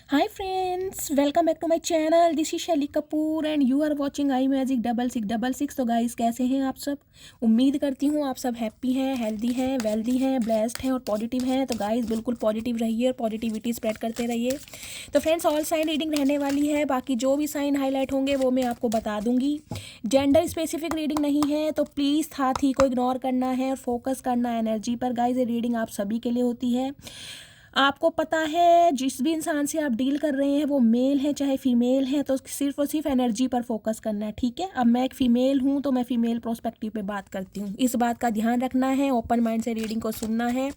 Hi friends, welcome back to my channel. This is Shaili Kapoor and you are watching I magic 6666। तो guys कैसे हैं आप सब। उम्मीद करती हूँ आप सब हैप्पी हैं, हेल्दी हैं, वेल्दी हैं, ब्लेस्ड हैं और पॉजिटिव हैं। तो गाइस बिल्कुल पॉजिटिव रहिए और पॉजिटिविटी स्प्रेड करते रहिए। तो फ्रेंड्स ऑल साइन रीडिंग रहने वाली है, बाकी जो भी साइन हाईलाइट होंगे वो मैं आपको बता दूंगी। जेंडर स्पेसिफिक रीडिंग नहीं है तो प्लीज़ साथी को इग्नोर करना है और फोकस करना है एनर्जी पर। गाइस ये रीडिंग आप सभी के लिए होती है। आपको पता है जिस भी इंसान से आप डील कर रहे हैं वो मेल है चाहे फीमेल है, तो सिर्फ और सिर्फ एनर्जी पर फोकस करना है, ठीक है। अब मैं एक फ़ीमेल हूँ तो मैं फ़ीमेल प्रोस्पेक्टिव पे बात करती हूँ, इस बात का ध्यान रखना है। ओपन माइंड से रीडिंग को सुनना है।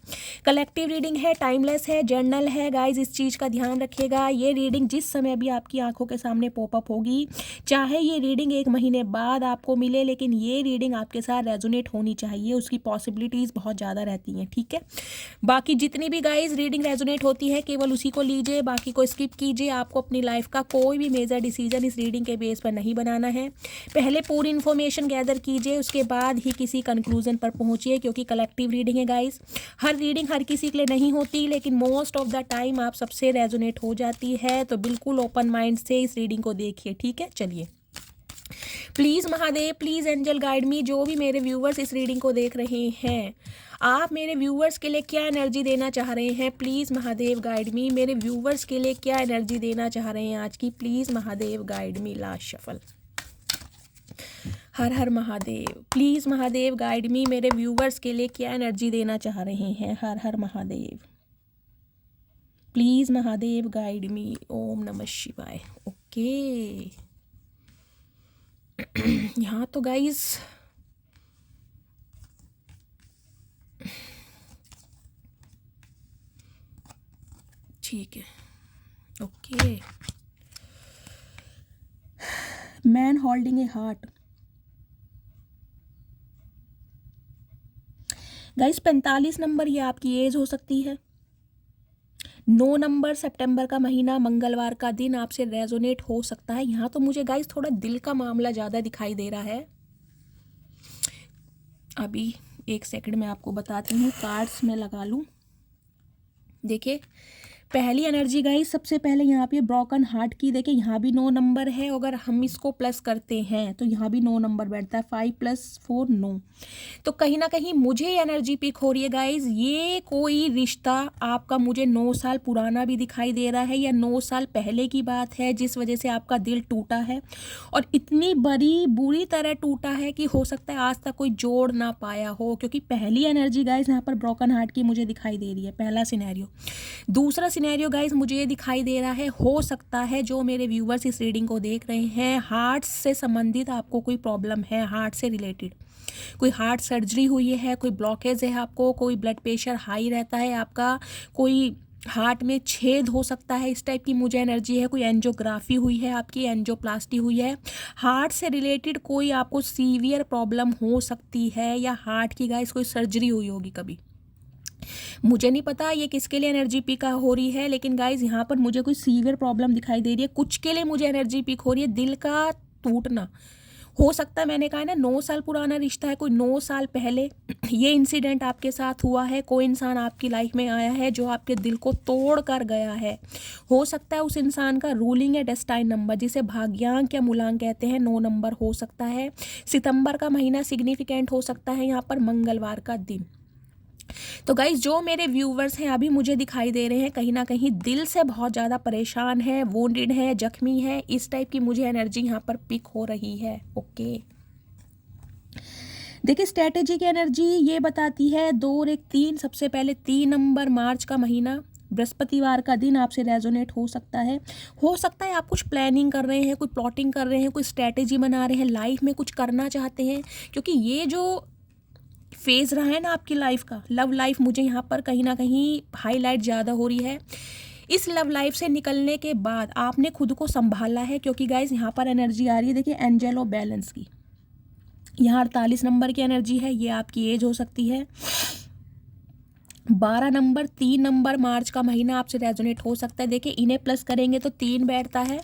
कलेक्टिव रीडिंग है, टाइमलेस है, जर्नल है। गाइज इस चीज़ का ध्यान रखिएगा। ये रीडिंग जिस समय भी आपकी आंखों के सामने पॉपअप होगी, चाहे ये रीडिंग 1 महीने बाद आपको मिले, लेकिन ये रीडिंग आपके साथ रेजोनेट होनी चाहिए, उसकी पॉसिबिलिटीज़ बहुत ज़्यादा रहती हैं, ठीक है। बाकी जितनी भी गाइज रीडिंग रेजोनेट होती है केवल उसी को लीजिए, बाकी को स्किप कीजिए। आपको अपनी लाइफ का कोई भी मेजर डिसीजन इस रीडिंग के बेस पर नहीं बनाना है। पहले पूरी इन्फॉर्मेशन गैदर कीजिए, उसके बाद ही किसी कंक्लूजन पर पहुंचिए, क्योंकि कलेक्टिव रीडिंग है गाइज। हर रीडिंग हर किसी के लिए नहीं होती, लेकिन मोस्ट ऑफ द टाइम आप सबसे रेजोनेट हो जाती है। तो बिल्कुल ओपन माइंड से इस रीडिंग को देखिए, ठीक है। चलिए, please Mahadev, please angel guide me. जो भी मेरे व्यूवर्स इस रीडिंग को देख रहे हैं, आप मेरे व्यूवर्स के लिए क्या एनर्जी देना चाह रहे हैं? प्लीज़ महादेव गाइड मी। मेरे व्यूवर्स के लिए क्या एनर्जी देना चाह रहे हैं आज की? Please Mahadev guide me. Last shuffle. Her Har Mahadev. Please Mahadev guide मी। मेरे व्यूवर्स के लिए क्या एनर्जी देना चाह रहे हैं? Har Har Mahadev. Please Mahadev guide me. ओम नमः शिवाय। ओके। यहाँ तो गाइज ठीक है, okay. Man holding a heart. Guys 45 number ये आपकी एज हो सकती है। 9 नंबर सितंबर का महीना, मंगलवार का दिन आपसे रेजोनेट हो सकता है। यहाँ तो मुझे गाइस थोड़ा दिल का मामला ज़्यादा दिखाई दे रहा है। अभी एक सेकंड में आपको बताती हूँ, कार्ड्स में लगा लूँ। देखिए पहली एनर्जी गाइस, सबसे पहले यहाँ पे ब्रोकन हार्ट की। देखिए यहाँ भी 9 नंबर है, अगर हम इसको प्लस करते हैं तो यहाँ भी 9 नंबर बैठता है। 5 + 4 9। तो कहीं ना कहीं मुझे एनर्जी पिक हो रही है गाइज, ये कोई रिश्ता आपका मुझे 9 साल पुराना भी दिखाई दे रहा है, या 9 साल पहले की बात है जिस वजह से आपका दिल टूटा है, और इतनी बड़ी बुरी तरह टूटा है कि हो सकता है आज तक कोई जोड़ ना पाया हो। क्योंकि पहली एनर्जी गाइज यहाँ पर ब्रोकन हार्ट की मुझे दिखाई दे रही है, पहला सिनेरियो। दूसरा सिनेरियो गाइज मुझे ये दिखाई दे रहा है, हो सकता है जो मेरे व्यूवर्स इस रीडिंग को देख रहे हैं, हार्ट से संबंधित आपको कोई प्रॉब्लम है, हार्ट से रिलेटेड कोई हार्ट सर्जरी हुई है, कोई ब्लॉकेज है आपको, कोई ब्लड प्रेशर हाई रहता है आपका, कोई हार्ट में छेद हो सकता है, इस टाइप की मुझे एनर्जी है। कोई एंजियोग्राफी हुई है आपकी, एंजियोप्लास्टी हुई है, हार्ट से रिलेटेड कोई आपको सीवियर प्रॉब्लम हो सकती है, या हार्ट की गाइस कोई सर्जरी हुई होगी कभी। मुझे नहीं पता ये किसके लिए एनर्जी पिक हो रही है, लेकिन गाइज यहाँ पर मुझे कोई सीवियर प्रॉब्लम दिखाई दे रही है। कुछ के लिए मुझे एनर्जी पिक हो रही है दिल का टूटना। हो सकता है, मैंने कहा ना 9 साल पुराना रिश्ता है, कोई 9 साल पहले ये इंसिडेंट आपके साथ हुआ है, कोई इंसान आपकी लाइफ में आया है जो आपके दिल को तोड़ कर गया है। हो सकता है उस इंसान का रूलिंग या डेस्टाइन नंबर, जिसे भाग्यांक या मूलांक कहते हैं, 9 नंबर हो सकता है। सितंबर का महीना सिग्निफिकेंट हो सकता है, यहाँ पर मंगलवार का दिन। तो गाइज जो मेरे व्यूवर्स हैं अभी मुझे दिखाई दे रहे हैं कहीं ना कहीं दिल से बहुत ज़्यादा परेशान है, वोंडेड है, जख्मी है, इस टाइप की मुझे एनर्जी यहाँ पर पिक हो रही है। ओके, देखिए स्ट्रेटेजी की एनर्जी ये बताती है 2 और 1 3। सबसे पहले 3 नंबर मार्च का महीना, बृहस्पतिवार का दिन आपसे रेजोनेट हो सकता है। हो सकता है आप कुछ प्लानिंग कर रहे हैं, कोई प्लॉटिंग कर रहे हैं, कोई स्ट्रेटेजी बना रहे हैं, लाइफ में कुछ करना चाहते हैं। क्योंकि ये जो फेज़ रहा है ना आपकी लाइफ का, लव लाइफ, मुझे यहाँ पर कहीं ना कहीं हाईलाइट ज़्यादा हो रही है। इस लव लाइफ से निकलने के बाद आपने खुद को संभाला है, क्योंकि गाइज यहाँ पर एनर्जी आ रही है, देखिए एंजल ऑफ बैलेंस की। यहाँ 48 नंबर की एनर्जी है, ये आपकी एज हो सकती है। 12 नंबर 3 नंबर मार्च का महीना आपसे रेजोनेट हो सकता है। देखिए इन्हें प्लस करेंगे तो 3 बैठता है,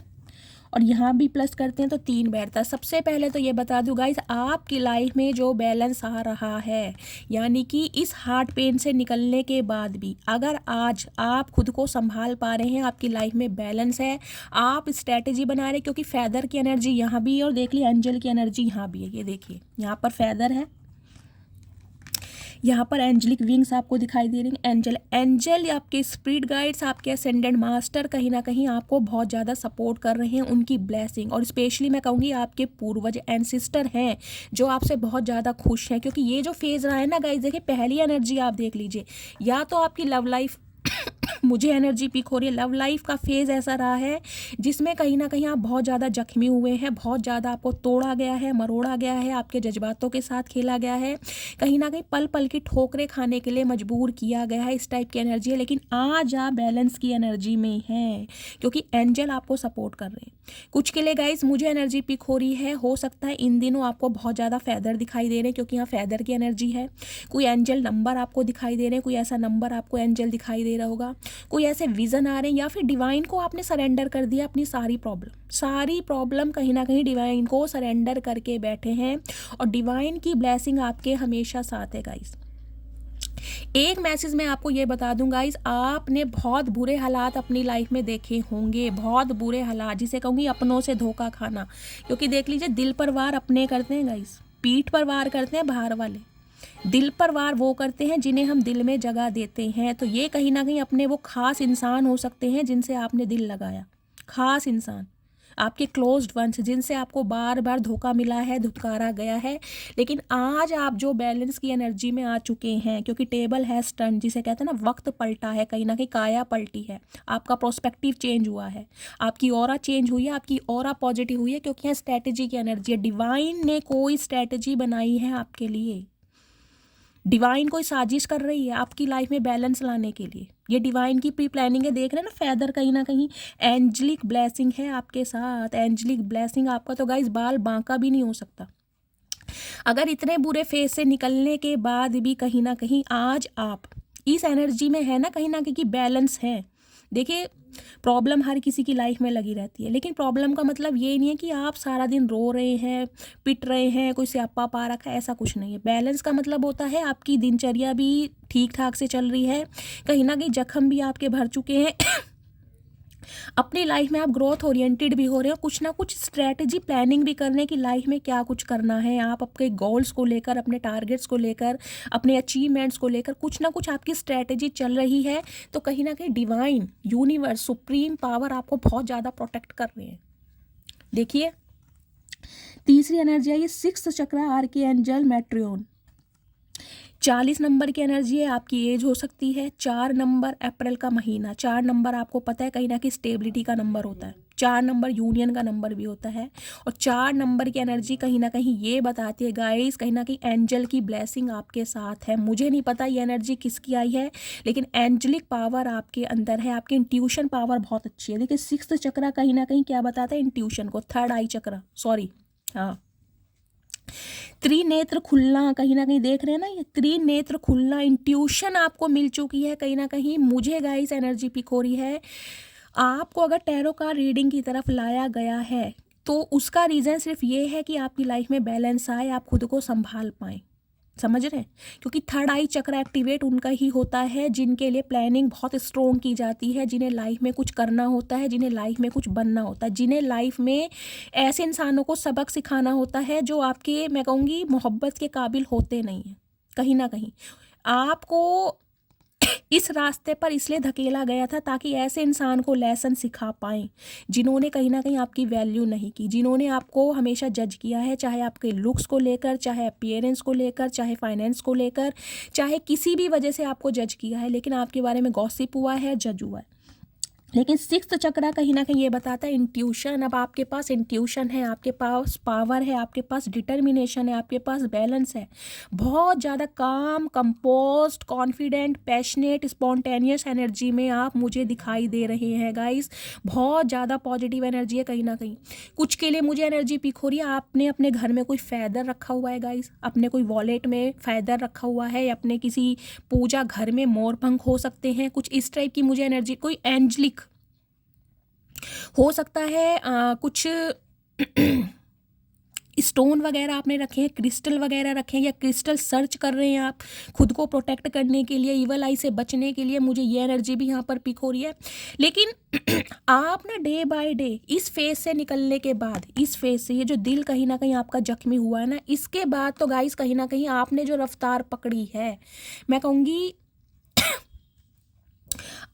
और यहाँ भी प्लस करते हैं तो 3 बैठता है। सबसे पहले तो ये बता दूँ गाइस, आपकी लाइफ में जो बैलेंस आ रहा है, यानी कि इस हार्ट पेन से निकलने के बाद भी अगर आज आप खुद को संभाल पा रहे हैं, आपकी लाइफ में बैलेंस है, आप स्ट्रैटेजी बना रहे, क्योंकि फैदर की एनर्जी यहाँ भी है और देख लीजिए एंजल की एनर्जी यहाँ भी है। ये देखिए यहाँ पर फैदर है, यहाँ पर एंजलिक विंग्स आपको दिखाई दे रही हैं। एंजल आपके स्पिरिट गाइड्स, आपके असेंडेंट मास्टर कहीं ना कहीं आपको बहुत ज़्यादा सपोर्ट कर रहे हैं, उनकी ब्लेसिंग। और स्पेशली मैं कहूँगी आपके पूर्वज एंसिस्टर हैं जो आपसे बहुत ज़्यादा खुश हैं, क्योंकि ये जो फेज़ रहा है ना गाइस, देखिए पहली एनर्जी आप देख लीजिए, या तो आपकी लव लाइफ मुझे एनर्जी पिक हो रही है, लव लाइफ का फेज़ ऐसा रहा है जिसमें कहीं ना कहीं आप बहुत ज़्यादा जख्मी हुए हैं, बहुत ज़्यादा आपको तोड़ा गया है, मरोड़ा गया है, आपके जज्बातों के साथ खेला गया है, कहीं ना कहीं पल पल की ठोकरें खाने के लिए मजबूर किया गया है, इस टाइप की एनर्जी है। लेकिन आज आप बैलेंस की एनर्जी में हैं, क्योंकि एंजल आपको सपोर्ट कर रहे हैं। कुछ के लिए गाइज मुझे एनर्जी पिक हो रही है, हो सकता है इन दिनों आपको बहुत ज़्यादा फैदर दिखाई दे रहे हैं, क्योंकि यहाँ फैदर की एनर्जी है। कोई एंजल नंबर आपको दिखाई दे रहे हैं, कोई ऐसा नंबर आपको एंजल दिखाई दे रहा होगा, कोई ऐसे विजन आ रहे हैं, या फिर डिवाइन को आपने सरेंडर कर दिया अपनी सारी प्रॉब्लम कहीं ना कहीं डिवाइन को सरेंडर करके बैठे हैं, और डिवाइन की ब्लेसिंग आपके हमेशा साथ है गाइस। एक मैसेज मैं आपको ये बता दूं गाइस, आपने बहुत बुरे हालात अपनी लाइफ में देखे होंगे, बहुत बुरे हालात, जिसे कहूँगी अपनों से धोखा खाना। क्योंकि देख लीजिए दिल पर वार अपने करते हैं गाइस, पीठ पर वार करते हैं बाहर वाले, दिल पर वार वो करते हैं जिन्हें हम दिल में जगह देते हैं। तो ये कहीं ना कहीं अपने वो खास इंसान हो सकते हैं जिनसे आपने दिल लगाया, खास इंसान, आपके क्लोज्ड वंस, जिनसे आपको बार बार धोखा मिला है, धुतकारा गया है। लेकिन आज आप जो बैलेंस की एनर्जी में आ चुके हैं, क्योंकि टेबल हैज़ टर्न, जिसे कहते हैं ना वक्त पलटा है, कहीं ना कहीं काया पलटी है, आपका प्रोस्पेक्टिव चेंज हुआ है, आपकी ऑरा चेंज हुई है, आपकी ऑरा पॉजिटिव हुई है, क्योंकि यहाँ स्ट्रैटेजी की एनर्जी है। डिवाइन ने कोई स्ट्रैटेजी बनाई है आपके लिए, डिवाइन कोई साजिश कर रही है आपकी लाइफ में बैलेंस लाने के लिए। ये डिवाइन की प्री प्लानिंग है, देख रहे हैं ना फैदर, कहीं ना कहीं एंजलिक ब्लेसिंग है आपके साथ, एंजलिक ब्लेसिंग। आपका तो गाइस बाल बांका भी नहीं हो सकता अगर इतने बुरे फेज से निकलने के बाद भी कहीं ना कहीं आज आप इस एनर्जी में है ना, कहीं ना कहीं बैलेंस है। देखिए प्रॉब्लम हर किसी की लाइफ में लगी रहती है, लेकिन प्रॉब्लम का मतलब ये नहीं है कि आप सारा दिन रो रहे हैं, पिट रहे हैं, कोई स्यापा पा रखा है, ऐसा कुछ नहीं है। बैलेंस का मतलब होता है आपकी दिनचर्या भी ठीक ठाक से चल रही है, कहीं ना कहीं जख्म भी आपके भर चुके हैं अपनी लाइफ में आप ग्रोथ ओरिएंटेड भी हो रहे हो, कुछ ना कुछ स्ट्रैटेजी प्लानिंग भी करने की लाइफ में क्या कुछ करना है। आप अपने गोल्स को लेकर, अपने टारगेट्स को लेकर, अपने अचीवमेंट्स को लेकर कुछ ना कुछ आपकी स्ट्रैटेजी चल रही है। तो कहीं ना कहीं डिवाइन, यूनिवर्स, सुप्रीम पावर आपको बहुत ज़्यादा प्रोटेक्ट कर रहे हैं। देखिए तीसरी एनर्जी है ये 6th चक्र आर्कएंजल मेट्रियन। 40 नंबर की एनर्जी है, आपकी एज हो सकती है। 4 नंबर अप्रैल का महीना, 4 नंबर आपको पता है कहीं ना कहीं स्टेबिलिटी का नंबर होता है, 4 नंबर यूनियन का नंबर भी होता है। और 4 नंबर की एनर्जी कहीं ना कहीं ये बताती है गाइस, कहीं ना कहीं एंजल की ब्लेसिंग आपके साथ है। मुझे नहीं पता ये एनर्जी किसकी आई है, लेकिन एंजलिक पावर आपके अंदर है, आपकी इंट्यूशन पावर बहुत अच्छी है। देखिए 6th चक्र कहीं ना कहीं क्या बताता है, इंट्यूशन को। 3rd आई चक्र, सॉरी, हाँ, त्रिनेत्र खुलना, कहीं ना कहीं देख रहे हैं ना, ये त्रिनेत्र खुलना, इंट्यूशन आपको मिल चुकी है कहीं ना कहीं। मुझे गाइस एनर्जी पिक हो रही है, आपको अगर टैरो का रीडिंग की तरफ लाया गया है तो उसका रीज़न सिर्फ ये है कि आपकी लाइफ में बैलेंस आए, आप खुद को संभाल पाएँ, समझ रहे हैं। क्योंकि 3rd आई चक्र एक्टिवेट उनका ही होता है जिनके लिए प्लानिंग बहुत स्ट्रॉन्ग की जाती है, जिन्हें लाइफ में कुछ करना होता है, जिन्हें लाइफ में कुछ बनना होता है, जिन्हें लाइफ में ऐसे इंसानों को सबक सिखाना होता है जो आपके, मैं कहूँगी, मोहब्बत के काबिल होते नहीं हैं। कहीं ना कहीं आपको इस रास्ते पर इसलिए धकेला गया था ताकि ऐसे इंसान को लेसन सिखा पाएँ जिन्होंने कहीं ना कहीं आपकी वैल्यू नहीं की, जिन्होंने आपको हमेशा जज किया है, चाहे आपके लुक्स को लेकर, चाहे अपीयरेंस को लेकर, चाहे फाइनेंस को लेकर, चाहे किसी भी वजह से आपको जज किया है, लेकिन आपके बारे में गॉसिप हुआ है, जज हुआ है। लेकिन 6th चक्र कहीं ना कहीं ये बताता है इंट्यूशन। अब आपके पास इंट्यूशन है, आपके पास पावर है, आपके पास डिटर्मिनेशन है, आपके पास बैलेंस है, बहुत ज़्यादा काम, compost, confident, passionate, spontaneous energy में आप मुझे दिखाई दे रहे हैं गाइस। बहुत ज़्यादा पॉजिटिव एनर्जी है कहीं ना कहीं। कुछ के लिए मुझे एनर्जी पिक हो रही है, आपने अपने घर में कोई फैदर रखा हुआ है गाइस, अपने कोई वॉलेट में फैदर रखा हुआ है, या अपने किसी पूजा घर में मोरपंख हो सकते हैं, कुछ इस टाइप की मुझे एनर्जी। कोई एंजलिक हो सकता है कुछ स्टोन वगैरह आपने रखे हैं, क्रिस्टल वगैरह रखे हैं, या क्रिस्टल सर्च कर रहे हैं आप खुद को प्रोटेक्ट करने के लिए, इवल आई से बचने के लिए। मुझे ये एनर्जी भी यहाँ पर पिक हो रही है। लेकिन आप ना डे बाय डे इस फेज से निकलने के बाद, इस फेज से, ये जो दिल कहीं ना कहीं आपका जख्मी हुआ है ना, इसके बाद तो गाइस कहीं ना कहीं आपने जो रफ्तार पकड़ी है, मैं कहूँगी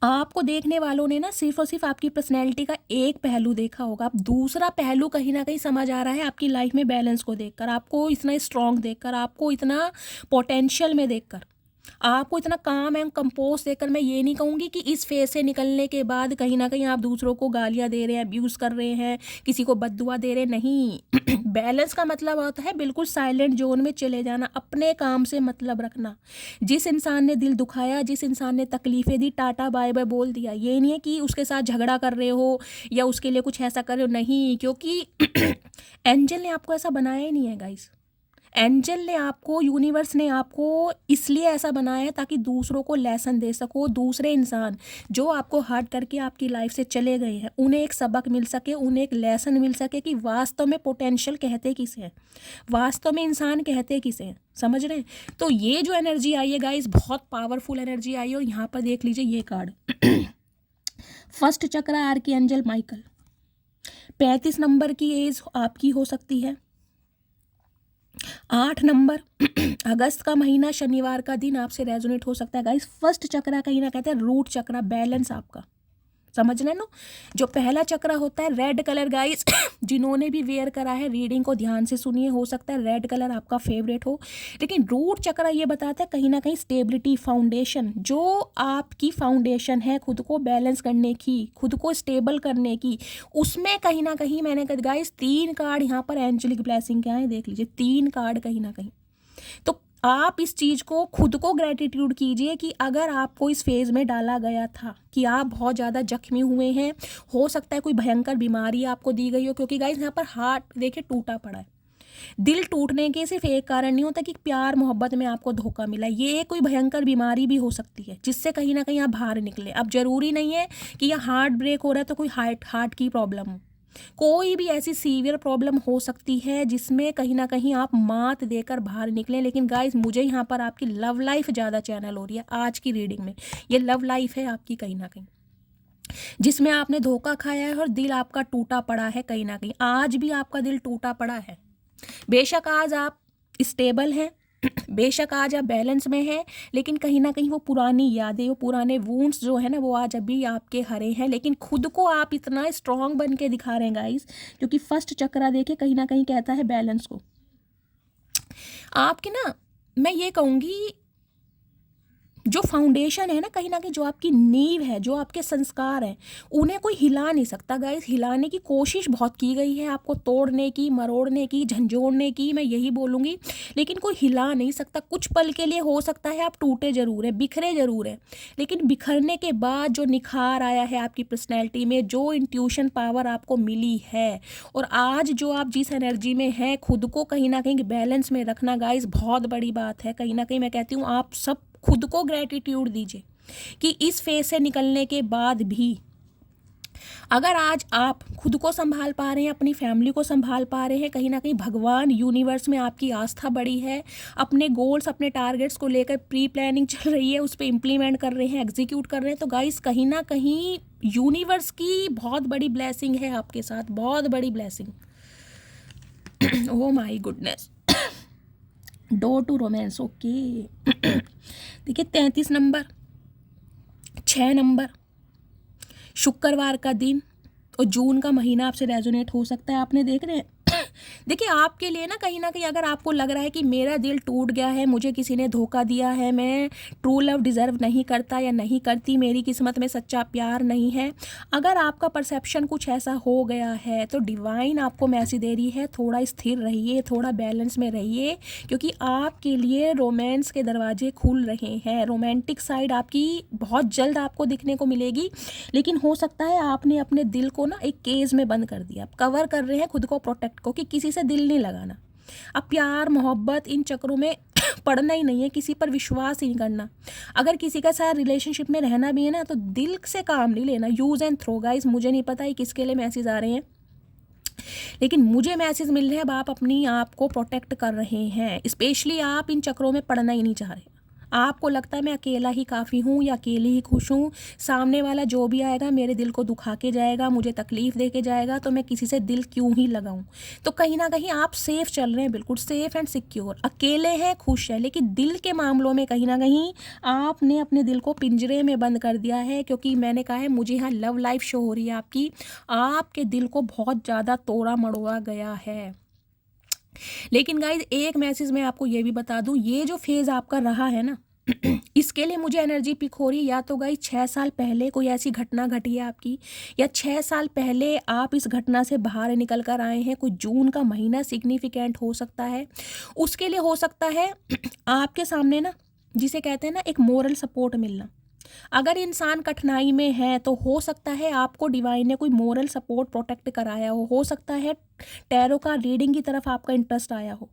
आपको देखने वालों ने ना सिर्फ और सिर्फ आपकी पर्सनैलिटी का एक पहलू देखा होगा। अब दूसरा पहलू कहीं ना कहीं समझ आ रहा है आपकी लाइफ में बैलेंस को देखकर, आपको इतना स्ट्रांग देखकर, आपको इतना पोटेंशियल में देखकर, आपको इतना काम एंड कंपोज देकर। मैं ये नहीं कहूँगी कि इस फेज से निकलने के बाद कहीं ना कहीं आप दूसरों को गालियाँ दे रहे हैं, अब्यूज़ कर रहे हैं, किसी को बद्दुआ दे रहे हैं, नहीं। बैलेंस का मतलब होता है बिल्कुल साइलेंट जोन में चले जाना, अपने काम से मतलब रखना। जिस इंसान ने दिल दुखाया, जिस इंसान ने तकलीफ़ें दी, टाटा बाय बाय बोल दिया। ये नहीं है कि उसके साथ झगड़ा कर रहे हो या उसके लिए कुछ ऐसा कर रहे हो, नहीं, क्योंकि एंजल ने आपको ऐसा बनाया ही नहीं है गाइस। एंजल ने आपको, यूनिवर्स ने आपको इसलिए ऐसा बनाया है ताकि दूसरों को लेसन दे सको। दूसरे इंसान जो आपको हर्ट करके आपकी लाइफ से चले गए हैं, उन्हें एक सबक मिल सके, उन्हें एक लेसन मिल सके कि वास्तव में पोटेंशियल कहते किसे हैं, वास्तव में इंसान कहते किसे हैं। समझ रहे हैं? तो ये जो एनर्जी आई है गाइस, बहुत पावरफुल एनर्जी आई है। और यहाँ पर देख लीजिए ये कार्ड फर्स्ट चक्र आर्कएंजल माइकल। 35 नंबर की एज आपकी हो सकती है। 8 नंबर अगस्त का महीना, शनिवार का दिन आपसे रेजोनेट हो सकता है गाइस। फर्स्ट चक्रा कहीं ना कहते हैं रूट चक्रा, बैलेंस आपका, समझ रहे नो। जो पहला चक्रा होता है रेड कलर गाइस, जिन्होंने भी वेयर करा है रीडिंग को ध्यान से सुनिए, हो सकता है रेड कलर आपका फेवरेट हो। लेकिन रूट चक्रा ये बताता है कहीं ना कहीं स्टेबिलिटी, फाउंडेशन, जो आपकी फाउंडेशन है खुद को बैलेंस करने की, खुद को स्टेबल करने की, उसमें कहीं ना कहीं मैंने कहा गाइस 3 कार्ड यहाँ पर एंजेलिक ब्लेसिंग के आए, देख लीजिए 3 कार्ड कहीं ना कहीं। तो आप इस चीज़ को, खुद को ग्रेटिट्यूड कीजिए कि अगर आपको इस फेज़ में डाला गया था कि आप बहुत ज़्यादा जख्मी हुए हैं, हो सकता है कोई भयंकर बीमारी आपको दी गई हो, क्योंकि गाइस यहाँ पर हार्ट देखिए टूटा पड़ा है। दिल टूटने के सिर्फ एक कारण नहीं होता कि प्यार मोहब्बत में आपको धोखा मिला, ये कोई भयंकर बीमारी भी हो सकती है जिससे कहीं ना कहीं आप बाहर निकले। अब ज़रूरी नहीं है कि यह हार्ट ब्रेक हो रहा है तो कोई हार्ट की प्रॉब्लम हो, कोई भी ऐसी सीवियर प्रॉब्लम हो सकती है जिसमें कहीं ना कहीं आप मात देकर बाहर निकलें। लेकिन गाइस मुझे यहाँ पर आपकी लव लाइफ ज़्यादा चैनल हो रही है आज की रीडिंग में। ये लव लाइफ है आपकी कहीं ना कहीं, जिसमें आपने धोखा खाया है और दिल आपका टूटा पड़ा है कहीं ना कहीं। आज भी आपका दिल टूटा पड़ा है। बेशक आज आप स्टेबल हैं, बेशक आज आप बैलेंस में हैं, लेकिन कहीं ना कहीं वो पुरानी यादें, वो पुराने वूंड्स जो है ना, वो आज अभी आपके हरे हैं। लेकिन खुद को आप इतना स्ट्रांग बन के दिखा रहे हैं गाइस, क्योंकि फर्स्ट चक्रा देखे कहीं ना कहीं कहता है बैलेंस को। आपकी ना, मैं ये कहूँगी जो फाउंडेशन है ना, कहीं ना कहीं जो आपकी नींव है, जो आपके संस्कार हैं, उन्हें कोई हिला नहीं सकता गाइस। हिलाने की कोशिश बहुत की गई है, आपको तोड़ने की, मरोड़ने की, झंझोड़ने की, मैं यही बोलूँगी, लेकिन कोई हिला नहीं सकता। कुछ पल के लिए हो सकता है आप टूटे जरूर है, बिखरे जरूर है, लेकिन बिखरने के बाद जो निखार आया है आपकी पर्सनैलिटी में, जो इंट्यूशन पावर आपको मिली है, और आज जो आप जिस एनर्जी में हैं, खुद को कहीं ना कहीं बैलेंस में रखना गाइस बहुत बड़ी बात है। कहीं ना कहीं मैं कहती हूँ आप सब खुद को ग्रेटिट्यूड दीजिए कि इस फेज से निकलने के बाद भी अगर आज आप खुद को संभाल पा रहे हैं, अपनी फैमिली को संभाल पा रहे हैं, कहीं ना कहीं भगवान, यूनिवर्स में आपकी आस्था बढ़ी है, अपने गोल्स, अपने टारगेट्स को लेकर प्री प्लानिंग चल रही है, उस पर इम्प्लीमेंट कर रहे हैं, एग्जीक्यूट कर रहे हैं, तो गाइस कहीं ना कहीं यूनिवर्स की बहुत बड़ी ब्लेसिंग है आपके साथ, बहुत बड़ी blessing. Oh my goodness. Door to romance, okay. देखिए 33 नंबर, 6 नंबर, शुक्रवार का दिन और जून का महीना आपसे रेजोनेट हो सकता है। आपने देख रहे हैं देखिए आपके लिए ना कहीं अगर आपको लग रहा है कि मेरा दिल टूट गया है, मुझे किसी ने धोखा दिया है, मैं ट्रू लव डिज़र्व नहीं करता या नहीं करती, मेरी किस्मत में सच्चा प्यार नहीं है, अगर आपका परसेप्शन कुछ ऐसा हो गया है, तो डिवाइन आपको मैसेज दे रही है थोड़ा स्थिर रहिए, थोड़ा बैलेंस में रहिए, क्योंकि आपके लिए रोमांस के दरवाजे खुल रहे हैं। रोमांटिक साइड आपकी बहुत जल्द आपको दिखने को मिलेगी, लेकिन हो सकता है आपने अपने दिल को ना एक केज में बंद कर दिया, आप कवर कर रहे हैं खुद को प्रोटेक्ट को कि किसी से दिल नहीं लगाना, अब प्यार मोहब्बत इन चक्रों में पड़ना ही नहीं है, किसी पर विश्वास ही नहीं करना। अगर किसी के साथ रिलेशनशिप में रहना भी है ना तो दिल से काम नहीं लेना, यूज़ एंड थ्रो गाइस। मुझे नहीं पता ये किसके लिए मैसेज आ रहे हैं, लेकिन मुझे मैसेज मिल रहे हैं अब आप अपनी आप को प्रोटेक्ट कर रहे हैं। स्पेशली आप इन चक्रों में पड़ना ही नहीं चाह रहे। आपको लगता है मैं अकेला ही काफ़ी हूँ या अकेली ही खुश हूँ, सामने वाला जो भी आएगा मेरे दिल को दुखा के जाएगा, मुझे तकलीफ़ दे के जाएगा, तो मैं किसी से दिल क्यों ही लगाऊं। तो कहीं ना कहीं आप सेफ़ चल रहे हैं, बिल्कुल सेफ़ एंड सिक्योर, अकेले हैं, खुश है, लेकिन दिल के मामलों में कहीं ना कहीं आपने अपने दिल को पिंजरे में बंद कर दिया है। क्योंकि मैंने कहा है मुझे यहाँ लव लाइफ शो हो रही है आपकी, आपके दिल को बहुत ज़्यादा तोड़ा मड़ोड़ा गया है। लेकिन गाइज एक मैसेज मैं आपको ये भी बता दूं, ये जो फेज़ आपका रहा है ना इसके लिए मुझे एनर्जी पिक हो रही है। या तो गाइज 6 साल पहले कोई ऐसी घटना घटी है आपकी, या 6 साल पहले आप इस घटना से बाहर निकल कर आए हैं। कोई जून का महीना सिग्निफिकेंट हो सकता है, उसके लिए हो सकता है आपके सामने ना, जिसे कहते हैं ना एक मोरल सपोर्ट मिलना। अगर इंसान कठिनाई में है तो हो सकता है आपको डिवाइन ने कोई मोरल सपोर्ट प्रोटेक्ट कराया हो सकता है टैरो का रीडिंग की तरफ आपका इंटरेस्ट आया हो।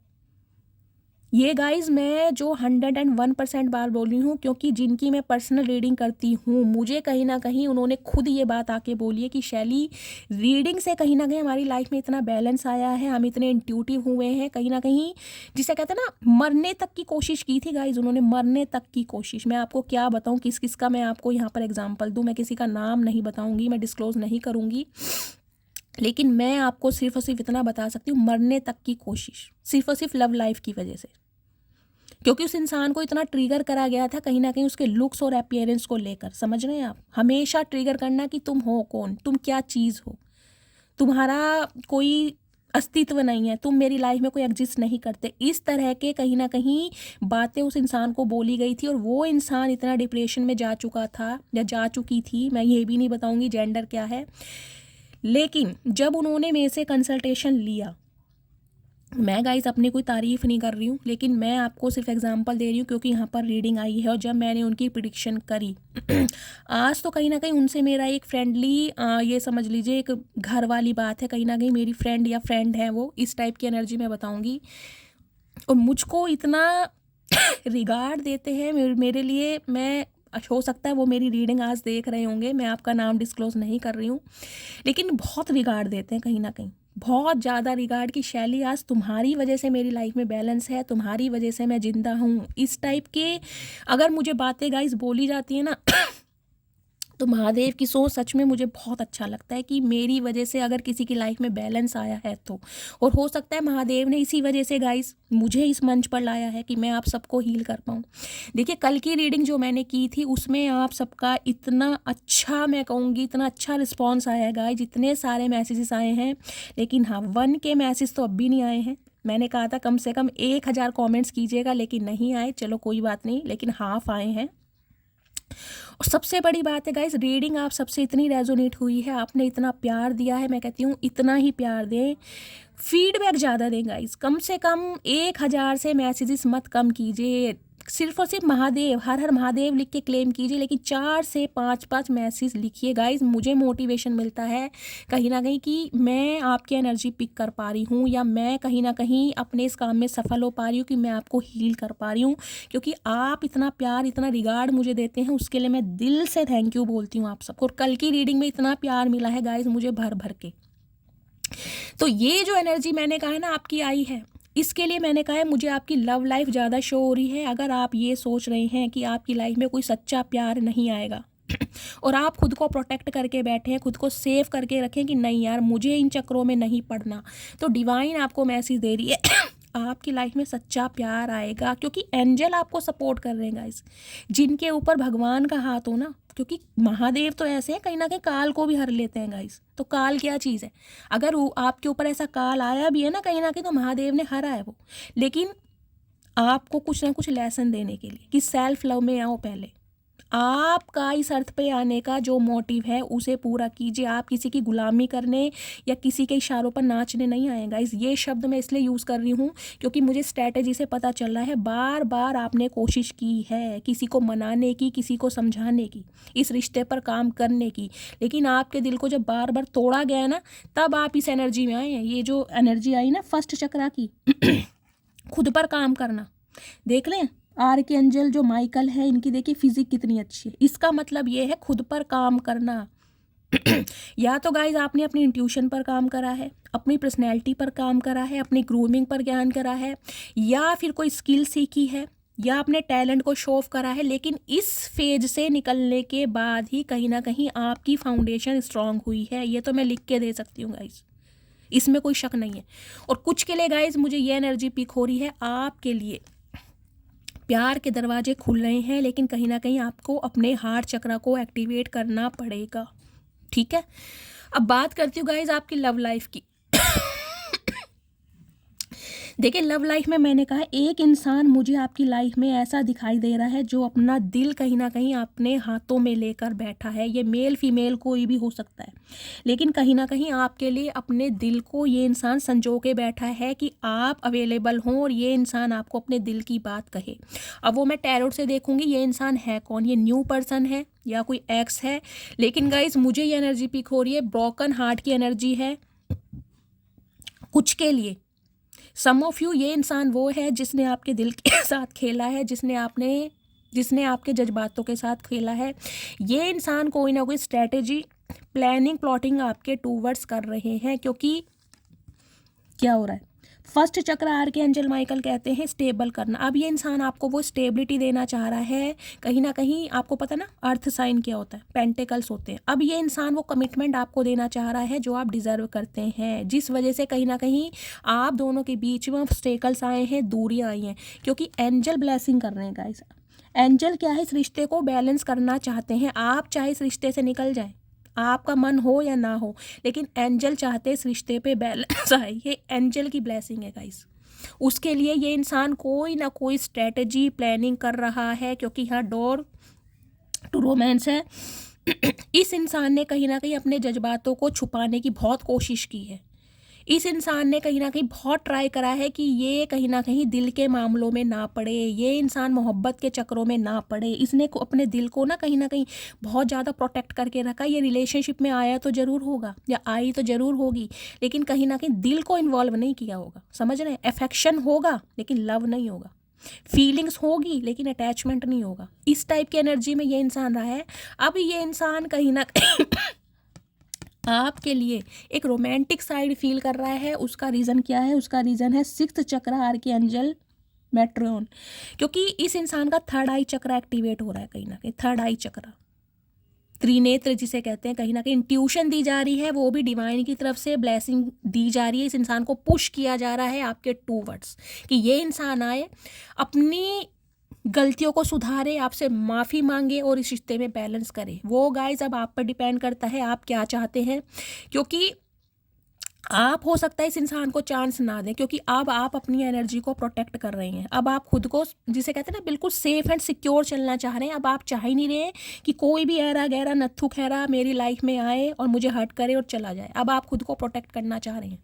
ये गाइज मैं जो 101% बार बोल रही हूँ, क्योंकि जिनकी मैं पर्सनल रीडिंग करती हूँ मुझे कहीं ना कहीं उन्होंने खुद ये बात आके बोली है कि शैली रीडिंग से कहीं ना कहीं हमारी लाइफ में इतना बैलेंस आया है, हम इतने इंट्यूटिव हुए हैं, कहीं ना कहीं जिसे कहते हैं ना मरने तक की कोशिश की थी गाइज उन्होंने, मरने तक की कोशिश। मैं आपको क्या बताऊँ किस किस का मैं आपको यहाँ पर एग्जाम्पल दूँ, मैं किसी का नाम नहीं बताऊँगी, मैं डिस्क्लोज नहीं करूँगी, लेकिन मैं आपको सिर्फ और सिर्फ इतना बता सकती हूँ, मरने तक की कोशिश सिर्फ और सिर्फ लव लाइफ की वजह से। क्योंकि उस इंसान को इतना ट्रिगर करा गया था कहीं ना कहीं उसके लुक्स और अपीयरेंस को लेकर, समझ रहे हैं आप, हमेशा ट्रिगर करना कि तुम हो कौन, तुम क्या चीज़ हो, तुम्हारा कोई अस्तित्व नहीं है, तुम मेरी लाइफ में कोई एग्जिस्ट नहीं करते। इस तरह के कहीं ना कहीं बातें उस इंसान को बोली गई थी, और वो इंसान इतना डिप्रेशन में जा चुका था या जा चुकी थी, मैं ये भी नहीं बताऊंगी जेंडर क्या है। लेकिन जब उन्होंने मेरे से कंसल्टेशन लिया, मैं गाइस अपनी कोई तारीफ़ नहीं कर रही हूँ, लेकिन मैं आपको सिर्फ एग्जांपल दे रही हूँ क्योंकि यहाँ पर रीडिंग आई है और जब मैंने उनकी प्रिडिक्शन करी आज तो कहीं ना कहीं उनसे मेरा एक फ्रेंडली ये समझ लीजिए एक घर वाली बात है, कहीं ना कहीं मेरी फ्रेंड या फ्रेंड है वो, इस टाइप की एनर्जी मैं बताऊँगी। और मुझको इतना रिगार्ड देते हैं मेरे लिए, मैं हो सकता है वो मेरी रीडिंग आज देख रहे होंगे, मैं आपका नाम डिस्क्लोज नहीं कर रही हूँ, लेकिन बहुत रिगार्ड देते हैं कहीं ना कहीं, बहुत ज़्यादा रिगार्ड की शैली आज तुम्हारी वजह से मेरी लाइफ में बैलेंस है, तुम्हारी वजह से मैं जिंदा हूँ, इस टाइप के अगर मुझे बातें गाइस बोली जाती है ना तो महादेव की सोच सच में मुझे बहुत अच्छा लगता है कि मेरी वजह से अगर किसी की लाइफ में बैलेंस आया है तो, और हो सकता है महादेव ने इसी वजह से गाइस मुझे इस मंच पर लाया है कि मैं आप सबको हील कर पाऊँ। देखिए कल की रीडिंग जो मैंने की थी उसमें आप सबका इतना अच्छा, मैं कहूँगी इतना अच्छा रिस्पॉन्स आया है गाइस, जितने सारे मैसेजेस आए हैं, लेकिन हाँ 1 के मैसेज तो अब भी नहीं आए हैं। मैंने कहा था कम से कम 1000 कॉमेंट्स कीजिएगा, लेकिन नहीं आए, चलो कोई बात नहीं, लेकिन हाफ आए हैं। और सबसे बड़ी बात है गाइस, रीडिंग आप सबसे इतनी रेजोनेट हुई है, आपने इतना प्यार दिया है, मैं कहती हूँ इतना ही प्यार दें, फीडबैक ज़्यादा दें गाइस, कम से कम 1000 से मैसेजेस मत कम कीजिए, सिर्फ और सिर्फ महादेव हर हर महादेव लिख के क्लेम कीजिए, लेकिन 4 से 5 मैसेज लिखिए गाइस, मुझे मोटिवेशन मिलता है कहीं ना कहीं कि मैं आपकी एनर्जी पिक कर पा रही हूँ, या मैं कहीं ना कहीं अपने इस काम में सफल हो पा रही हूँ कि मैं आपको हील कर पा रही हूँ, क्योंकि आप इतना प्यार इतना रिगार्ड मुझे देते हैं, उसके लिए मैं दिल से थैंक यू बोलती हूँ आप सबको। और कल की रीडिंग में इतना प्यार मिला है गाइस मुझे भर भर के, तो ये जो एनर्जी मैंने कहा है ना आपकी आई है, इसके लिए मैंने कहा है मुझे आपकी लव लाइफ ज़्यादा शो हो रही है। अगर आप ये सोच रहे हैं कि आपकी लाइफ में कोई सच्चा प्यार नहीं आएगा और आप खुद को प्रोटेक्ट करके बैठे हैं, खुद को सेव करके रखें कि नहीं यार मुझे इन चक्रों में नहीं पड़ना, तो डिवाइन आपको मैसेज दे रही है आपकी लाइफ में सच्चा प्यार आएगा, क्योंकि एंजल आपको सपोर्ट कर रहे हैं गाइस, जिनके ऊपर भगवान का हाथ हो ना, क्योंकि महादेव तो ऐसे हैं कहीं ना कहीं काल को भी हर लेते हैं गाइस। तो काल क्या चीज़ है, अगर वो आपके ऊपर ऐसा काल आया भी है ना कहीं तो महादेव ने हरा है वो, लेकिन आपको कुछ ना कुछ लेसन देने के लिए कि सेल्फ लव में आओ, पहले आपका इस अर्थ पे आने का जो मोटिव है उसे पूरा कीजिए। आप किसी की गुलामी करने या किसी के इशारों पर नाचने नहीं आए गाइस। ये शब्द मैं इसलिए यूज़ कर रही हूँ क्योंकि मुझे स्ट्रैटेजी से पता चल रहा है, बार बार आपने कोशिश की है किसी को मनाने की, किसी को समझाने की, इस रिश्ते पर काम करने की, लेकिन आपके दिल को जब बार बार तोड़ा गया ना, तब आप इस एनर्जी में आए हैं। ये जो एनर्जी आई ना फर्स्ट चक्रा की खुद पर काम करना, देख लें आर्कएंजल जो माइकल है, इनकी देखिए फिजिक कितनी अच्छी है। इसका मतलब ये है खुद पर काम करना। या तो गाइज आपने अपनी इंट्यूशन पर काम करा है, अपनी पर्सनैलिटी पर काम करा है, अपनी ग्रूमिंग पर ज्ञान करा है, या फिर कोई स्किल सीखी है, या अपने टैलेंट को शो ऑफ करा है। लेकिन इस फेज से निकलने के बाद ही कहीं ना कहीं आपकी फाउंडेशन स्ट्रांग हुई है। ये तो मैं लिख के दे सकती हूँ गाइज, इसमें कोई शक नहीं है। और कुछ के लिए गाइज मुझे ये एनर्जी पिक हो रही है, आपके लिए प्यार के दरवाजे खुल रहे हैं, लेकिन कहीं ना कहीं आपको अपने हार्ट चक्र को एक्टिवेट करना पड़ेगा। ठीक है, अब बात करती हूँ गाइज आपकी लव लाइफ की। देखिए लव लाइफ में मैंने कहा एक इंसान मुझे आपकी लाइफ में ऐसा दिखाई दे रहा है जो अपना दिल कहीं ना कहीं अपने हाथों में लेकर बैठा है। ये मेल फीमेल कोई भी हो सकता है, लेकिन कहीं ना कहीं आपके लिए अपने दिल को ये इंसान संजो के बैठा है कि आप अवेलेबल हों और ये इंसान आपको अपने दिल की बात कहे। अब वो मैं टैरोट से देखूंगी ये इंसान है कौन, ये न्यू पर्सन है या कोई एक्स है। लेकिन गाइज मुझे ये एनर्जी पिक हो रही है, ब्रोकन हार्ट की एनर्जी है कुछ के लिए। सम ऑफ यू, ये इंसान वो है जिसने आपके दिल के साथ खेला है, जिसने आपके जज्बातों के साथ खेला है। ये इंसान कोई ना कोई स्ट्रैटेजी, प्लानिंग, प्लॉटिंग आपके टूवर्ड्स कर रहे हैं। क्योंकि क्या हो रहा है, फर्स्ट चक्र आर्कएंजल माइकल कहते हैं स्टेबल करना। अब ये इंसान आपको वो स्टेबिलिटी देना चाह रहा है। कहीं ना कहीं आपको पता ना अर्थ साइन क्या होता है, पेंटिकल्स होते हैं। अब ये इंसान वो कमिटमेंट आपको देना चाह रहा है जो आप डिजर्व करते हैं, जिस वजह से कहीं ना कहीं आप दोनों के बीच में ऑब्स्टेकल्स आए हैं, दूरियां आई हैं। क्योंकि एंजल ब्लेसिंग कर रहे हैं गाइस। एंजल क्या है, इस रिश्ते को बैलेंस करना चाहते हैं। आप चाहे इस रिश्ते से निकल जाए, आपका मन हो या ना हो, लेकिन एंजल चाहते इस रिश्ते पे बैलेंस आए। ये एंजल की ब्लेसिंग है गाइस। उसके लिए ये इंसान कोई ना कोई स्ट्रेटजी प्लानिंग कर रहा है, क्योंकि यहाँ डोर टू रोमांस है। इस इंसान ने कहीं ना कहीं अपने जज्बातों को छुपाने की बहुत कोशिश की है। इस इंसान ने कहीं ना कहीं बहुत ट्राई करा है कि ये कहीं ना कहीं दिल के मामलों में ना पड़े, ये इंसान मोहब्बत के चक्रों में ना पड़े। इसने अपने दिल को ना कहीं बहुत ज़्यादा प्रोटेक्ट करके रखा। ये रिलेशनशिप में आया तो ज़रूर होगा या आई तो ज़रूर होगी, लेकिन कहीं ना कहीं दिल को इन्वॉल्व नहीं किया होगा। समझ रहे हैं, अफेक्शन होगा लेकिन लव नहीं होगा, फीलिंग्स होगी लेकिन अटैचमेंट नहीं होगा। इस टाइप की एनर्जी में ये इंसान रहा है। अब ये इंसान कहीं ना आपके लिए एक रोमांटिक साइड फील कर रहा है। उसका रीज़न क्या है, उसका रीज़न है सिक्स्थ चक्र आर्कएंजल मेट्रोन। क्योंकि इस इंसान का थर्ड आई चक्र एक्टिवेट हो रहा है, कहीं ना कहीं थर्ड आई चक्र, त्रिनेत्र जिसे कहते हैं। कहीं ना कहीं इंट्यूशन दी जा रही है, वो भी डिवाइन की तरफ से ब्लेसिंग दी जा रही है। इस इंसान को पुश किया जा रहा है आपके टूवर्ड्स कि ये इंसान आए, अपनी गलतियों को सुधारे, आपसे माफ़ी मांगे और इस रिश्ते में बैलेंस करे। वो गाइज अब आप पर डिपेंड करता है आप क्या चाहते हैं। क्योंकि आप हो सकता है इस इंसान को चांस ना दें, क्योंकि अब आप अपनी एनर्जी को प्रोटेक्ट कर रहे हैं। अब आप खुद को, जिसे कहते हैं ना, बिल्कुल सेफ एंड सिक्योर चलना चाह रहे हैं। अब आप चाह ही नहीं रहे कि कोई भी ऐरा गहरा नत्थु खैरा मेरी लाइफ में आए और मुझे हर्ट करे और चला जाए। अब आप खुद को प्रोटेक्ट करना चाह रहे हैं।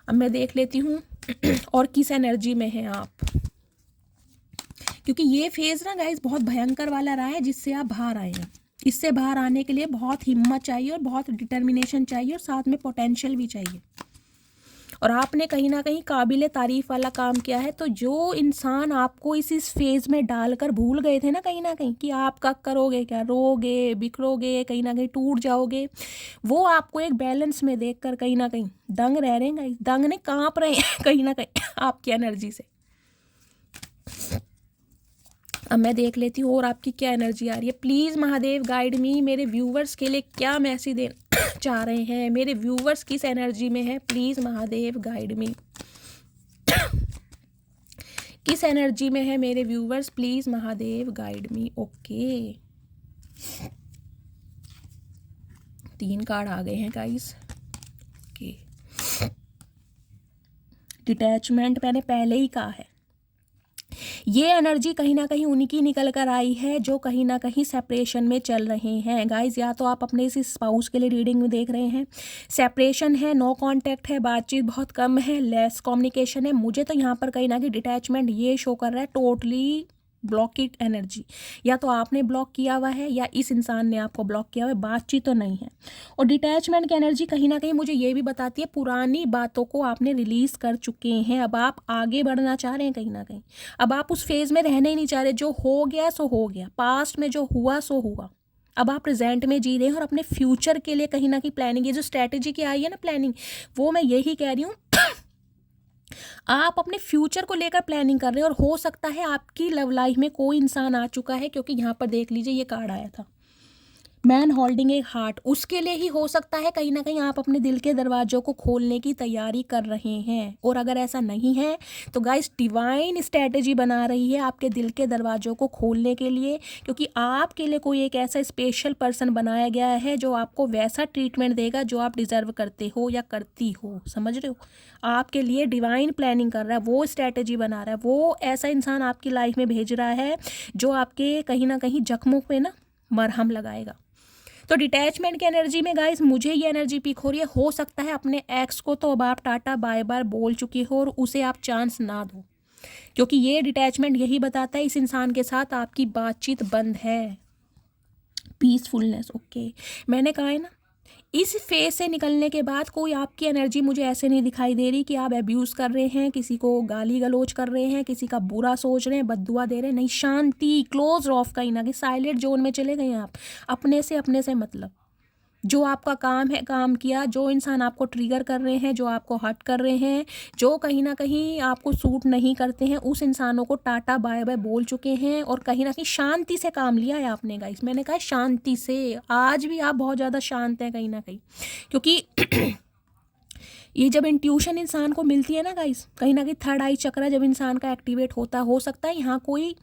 अब मैं देख लेती हूँ और किस एनर्जी में हैं आप, क्योंकि ये फेज ना गाइस बहुत भयंकर वाला रहा है जिससे आप बाहर आए हैं। इससे बाहर आने के लिए बहुत हिम्मत चाहिए और बहुत डिटर्मिनेशन चाहिए और साथ में पोटेंशियल भी चाहिए। और आपने कहीं ना कहीं काबिल तारीफ वाला काम किया है। तो जो इंसान आपको इस फेज में डालकर भूल गए थे ना कहीं कि आप क्या करोगे, क्या रोगे, बिखरोगे, कहीं ना कहीं टूट जाओगे, वो आपको एक बैलेंस में देखकर कहीं ना कहीं दंग रह रहे हैं, दंग ने कांप रहे हैं कहीं ना कहीं आपकी एनर्जी से। अब मैं देख लेती हूँ और आपकी क्या एनर्जी आ रही है। प्लीज़ महादेव गाइड मी, मेरे व्यूवर्स के लिए क्या मैसेज देना चाह रहे हैं, मेरे व्यूवर्स किस एनर्जी में है। प्लीज़ महादेव गाइड मी, किस एनर्जी में है मेरे viewers, please Mahadev guide me. Okay, 3 card आ गए हैं गाइस। ओके, डिटैचमेंट मैंने पहले ही कहा है, ये एनर्जी कहीं ना कहीं उनकी निकल कर आई है जो कहीं ना कहीं सेपरेशन में चल रहे हैं गाइज। या तो आप अपने इस स्पाउस के लिए रीडिंग में देख रहे हैं, सेपरेशन है, नो कांटेक्ट है, बातचीत बहुत कम है, लेस कम्युनिकेशन है। मुझे तो यहाँ पर कहीं ना कहीं डिटैचमेंट ये शो कर रहा है, टोटली ब्लॉकेड एनर्जी। या तो आपने ब्लॉक किया हुआ है या इस इंसान ने आपको ब्लॉक किया हुआ है, बातचीत तो नहीं है। और डिटैचमेंट की एनर्जी कहीं ना कहीं मुझे ये भी बताती है पुरानी बातों को आपने रिलीज कर चुके हैं, अब आप आगे बढ़ना चाह रहे हैं कहीं ना कहीं। अब आप उस फेज में रहने ही नहीं चाह रहे, जो हो गया सो हो गया, पास्ट में जो हुआ सो हुआ। अब आप प्रेजेंट में जी रहे हैं और अपने फ्यूचर के लिए कहीं ना कहीं प्लानिंग, ये जो स्ट्रैटेजी की आई है ना प्लानिंग, वो मैं यही कह रही हूँ आप अपने फ्यूचर को लेकर प्लानिंग कर रहे हैं। और हो सकता है आपकी लव लाइफ में कोई इंसान आ चुका है, क्योंकि यहाँ पर देख लीजिए ये कार्ड आया था, मैन होल्डिंग ए हार्ट, उसके लिए ही हो सकता है कहीं ना कहीं आप अपने दिल के दरवाजों को खोलने की तैयारी कर रहे हैं। और अगर ऐसा नहीं है तो गाइस डिवाइन स्ट्रैटेजी बना रही है आपके दिल के दरवाजों को खोलने के लिए, क्योंकि आपके लिए कोई एक ऐसा स्पेशल पर्सन बनाया गया है जो आपको वैसा ट्रीटमेंट देगा जो आप डिजर्व करते हो या करती हो। समझ रहे हो, आपके लिए डिवाइन प्लानिंग कर रहा है, वो स्ट्रैटेजी बना रहा है, वो ऐसा इंसान आपकी लाइफ में भेज रहा है जो आपके कहीं ना कहीं जख्मों पे ना मरहम लगाएगा। तो डिटैचमेंट की एनर्जी में गाइस मुझे ये एनर्जी पिक हो रही है, हो सकता है अपने एक्स को तो अब आप टाटा बाय बाय बोल चुकी हो और उसे आप चांस ना दो, क्योंकि ये डिटैचमेंट यही बताता है इस इंसान के साथ आपकी बातचीत बंद है। पीसफुलनेस, ओके, मैंने कहा है ना इस फेज से निकलने के बाद कोई आपकी एनर्जी मुझे ऐसे नहीं दिखाई दे रही कि आप अब्यूज़ कर रहे हैं, किसी को गाली गलौज कर रहे हैं, किसी का बुरा सोच रहे हैं, बद्दुआ दे रहे हैं, नहीं, शांति, क्लोज ऑफ, कहीं ना कहीं साइलेंट जोन में चले गए आप। अपने से मतलब जो आपका काम है काम किया, जो इंसान आपको ट्रिगर कर रहे हैं, जो आपको हर्ट कर रहे हैं, जो कहीं ना कहीं आपको सूट नहीं करते हैं, उस इंसानों को टाटा बाय बाय बोल चुके हैं और कहीं ना कहीं शांति से काम लिया है आपने गाइस। मैंने कहा शांति से, आज भी आप बहुत ज़्यादा शांत हैं कहीं ना कहीं, क्योंकि ये जब इंट्यूशन इंसान को मिलती है ना गाइस, कहीं ना कहीं थर्ड आई चक्रा जब इंसान का एक्टिवेट होता, हो सकता है यहाँ कोई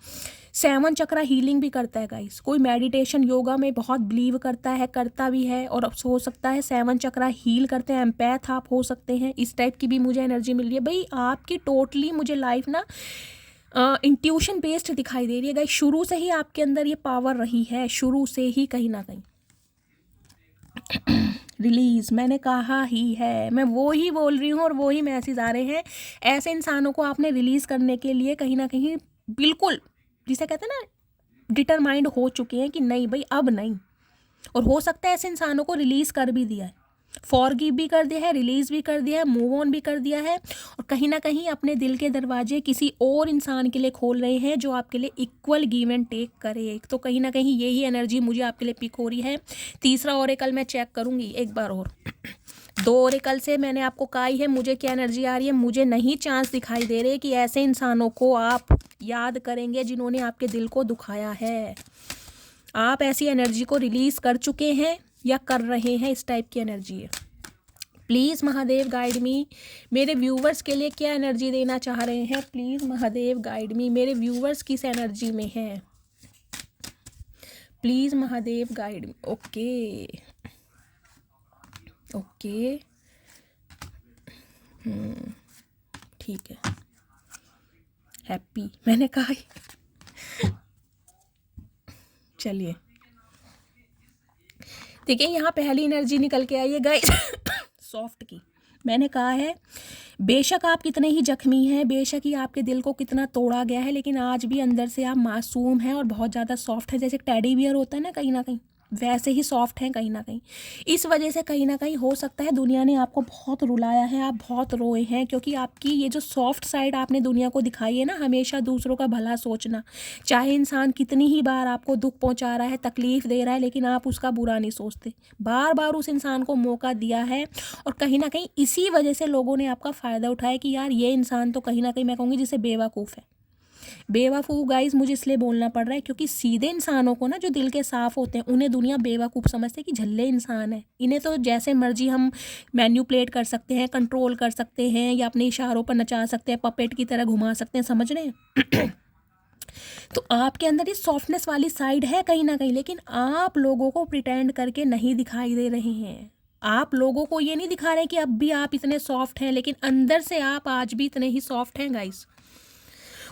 7 चक्रा हीलिंग भी करता है गाइस, कोई मेडिटेशन योगा में बहुत बिलीव करता है, करता भी है, और हो सकता है 7 चक्रा हील करते हैं, एम्पैथ आप हो सकते हैं। इस टाइप की भी मुझे एनर्जी मिल रही है भाई आपकी। टोटली मुझे लाइफ ना इंट्यूशन बेस्ड दिखाई दे रही है गाइस, शुरू से ही आपके अंदर ये पावर रही है, शुरू से ही कहीं ना कहीं। रिलीज, मैंने कहा ही है, मैं वो ही बोल रही हूँ और वो ही मैसेज आ रहे हैं। ऐसे इंसानों को आपने रिलीज करने के लिए कहीं ना कहीं बिल्कुल, जिसे कहते हैं ना, डिटरमाइंड हो चुके हैं कि नहीं भाई अब नहीं। और हो सकता है ऐसे इंसानों को रिलीज कर भी दिया है, फॉरगिव भी कर दिया है, रिलीज भी कर दिया है, मूव ऑन भी कर दिया है, और कहीं ना कहीं अपने दिल के दरवाजे किसी और इंसान के लिए खोल रहे हैं जो आपके लिए इक्वल गिव एंड टेक करे। तो कहीं ना कहीं यही एनर्जी मुझे आपके लिए पिक हो रही है। तीसरा ओरेकल मैं चेक करूंगी एक बार और। 2 ओरेकल से मैंने आपको कहा ही है मुझे क्या एनर्जी आ रही है। मुझे नहीं चांस दिखाई दे रहे कि ऐसे इंसानों को आप याद करेंगे जिन्होंने आपके दिल को दुखाया है। आप ऐसी एनर्जी को रिलीज कर चुके हैं या कर रहे हैं, इस टाइप की एनर्जी है। प्लीज़ महादेव गाइड मी, मेरे व्यूवर्स के लिए क्या एनर्जी देना चाह रहे हैं, प्लीज़ महादेव गाइड मी, मेरे व्यूवर्स किस एनर्जी में हैं, please Mahadev guide me. Okay okay, ठीक है, हैप्पी, मैंने कहा ही। चलिए देखिए, यहाँ पहली एनर्जी निकल के आई है गाइस सॉफ्ट की। मैंने कहा है बेशक आप कितने ही जख्मी हैं, बेशक ही आपके दिल को कितना तोड़ा गया है, लेकिन आज भी अंदर से आप मासूम हैं और बहुत ज़्यादा सॉफ्ट है। जैसे टेडी बियर होता है ना कहीं ना कहीं, वैसे ही सॉफ्ट हैं कहीं ना कहीं। इस वजह से कहीं ना कहीं हो सकता है दुनिया ने आपको बहुत रुलाया है, आप बहुत रोए हैं, क्योंकि आपकी ये जो सॉफ्ट साइड आपने दुनिया को दिखाई है ना, हमेशा दूसरों का भला सोचना, चाहे इंसान कितनी ही बार आपको दुख पहुंचा रहा है, तकलीफ़ दे रहा है, लेकिन आप उसका बुरा नहीं सोचते, बार बार उस इंसान को मौका दिया है। और कहीं ना कहीं इसी वजह से लोगों ने आपका फ़ायदा उठाया कि यार ये इंसान तो कहीं ना कहीं मैं कहूँगी जिसे बेवकूफ़ है। बेवकूफ़ गाइस मुझे इसलिए बोलना पड़ रहा है क्योंकि सीधे इंसानों को ना, जो दिल के साफ़ होते हैं, उन्हें दुनिया बेवकूफ़ समझते हैं कि झल्ले इंसान है, इन्हें तो जैसे मर्जी हम मैन्युपुलेट कर सकते हैं, कंट्रोल कर सकते हैं, या अपने इशारों पर नचा सकते हैं, पपेट की तरह घुमा सकते हैं, समझ रहे हैं तो आपके अंदर ये सॉफ्टनेस वाली साइड है कहीं ना कहीं, लेकिन आप लोगों को प्रिटेंड करके नहीं दिखाई दे रहे हैं। आप लोगों को ये नहीं दिखा रहे कि अब भी आप इतने सॉफ्ट हैं, लेकिन अंदर से आप आज भी इतने ही सॉफ्ट हैं गाइस।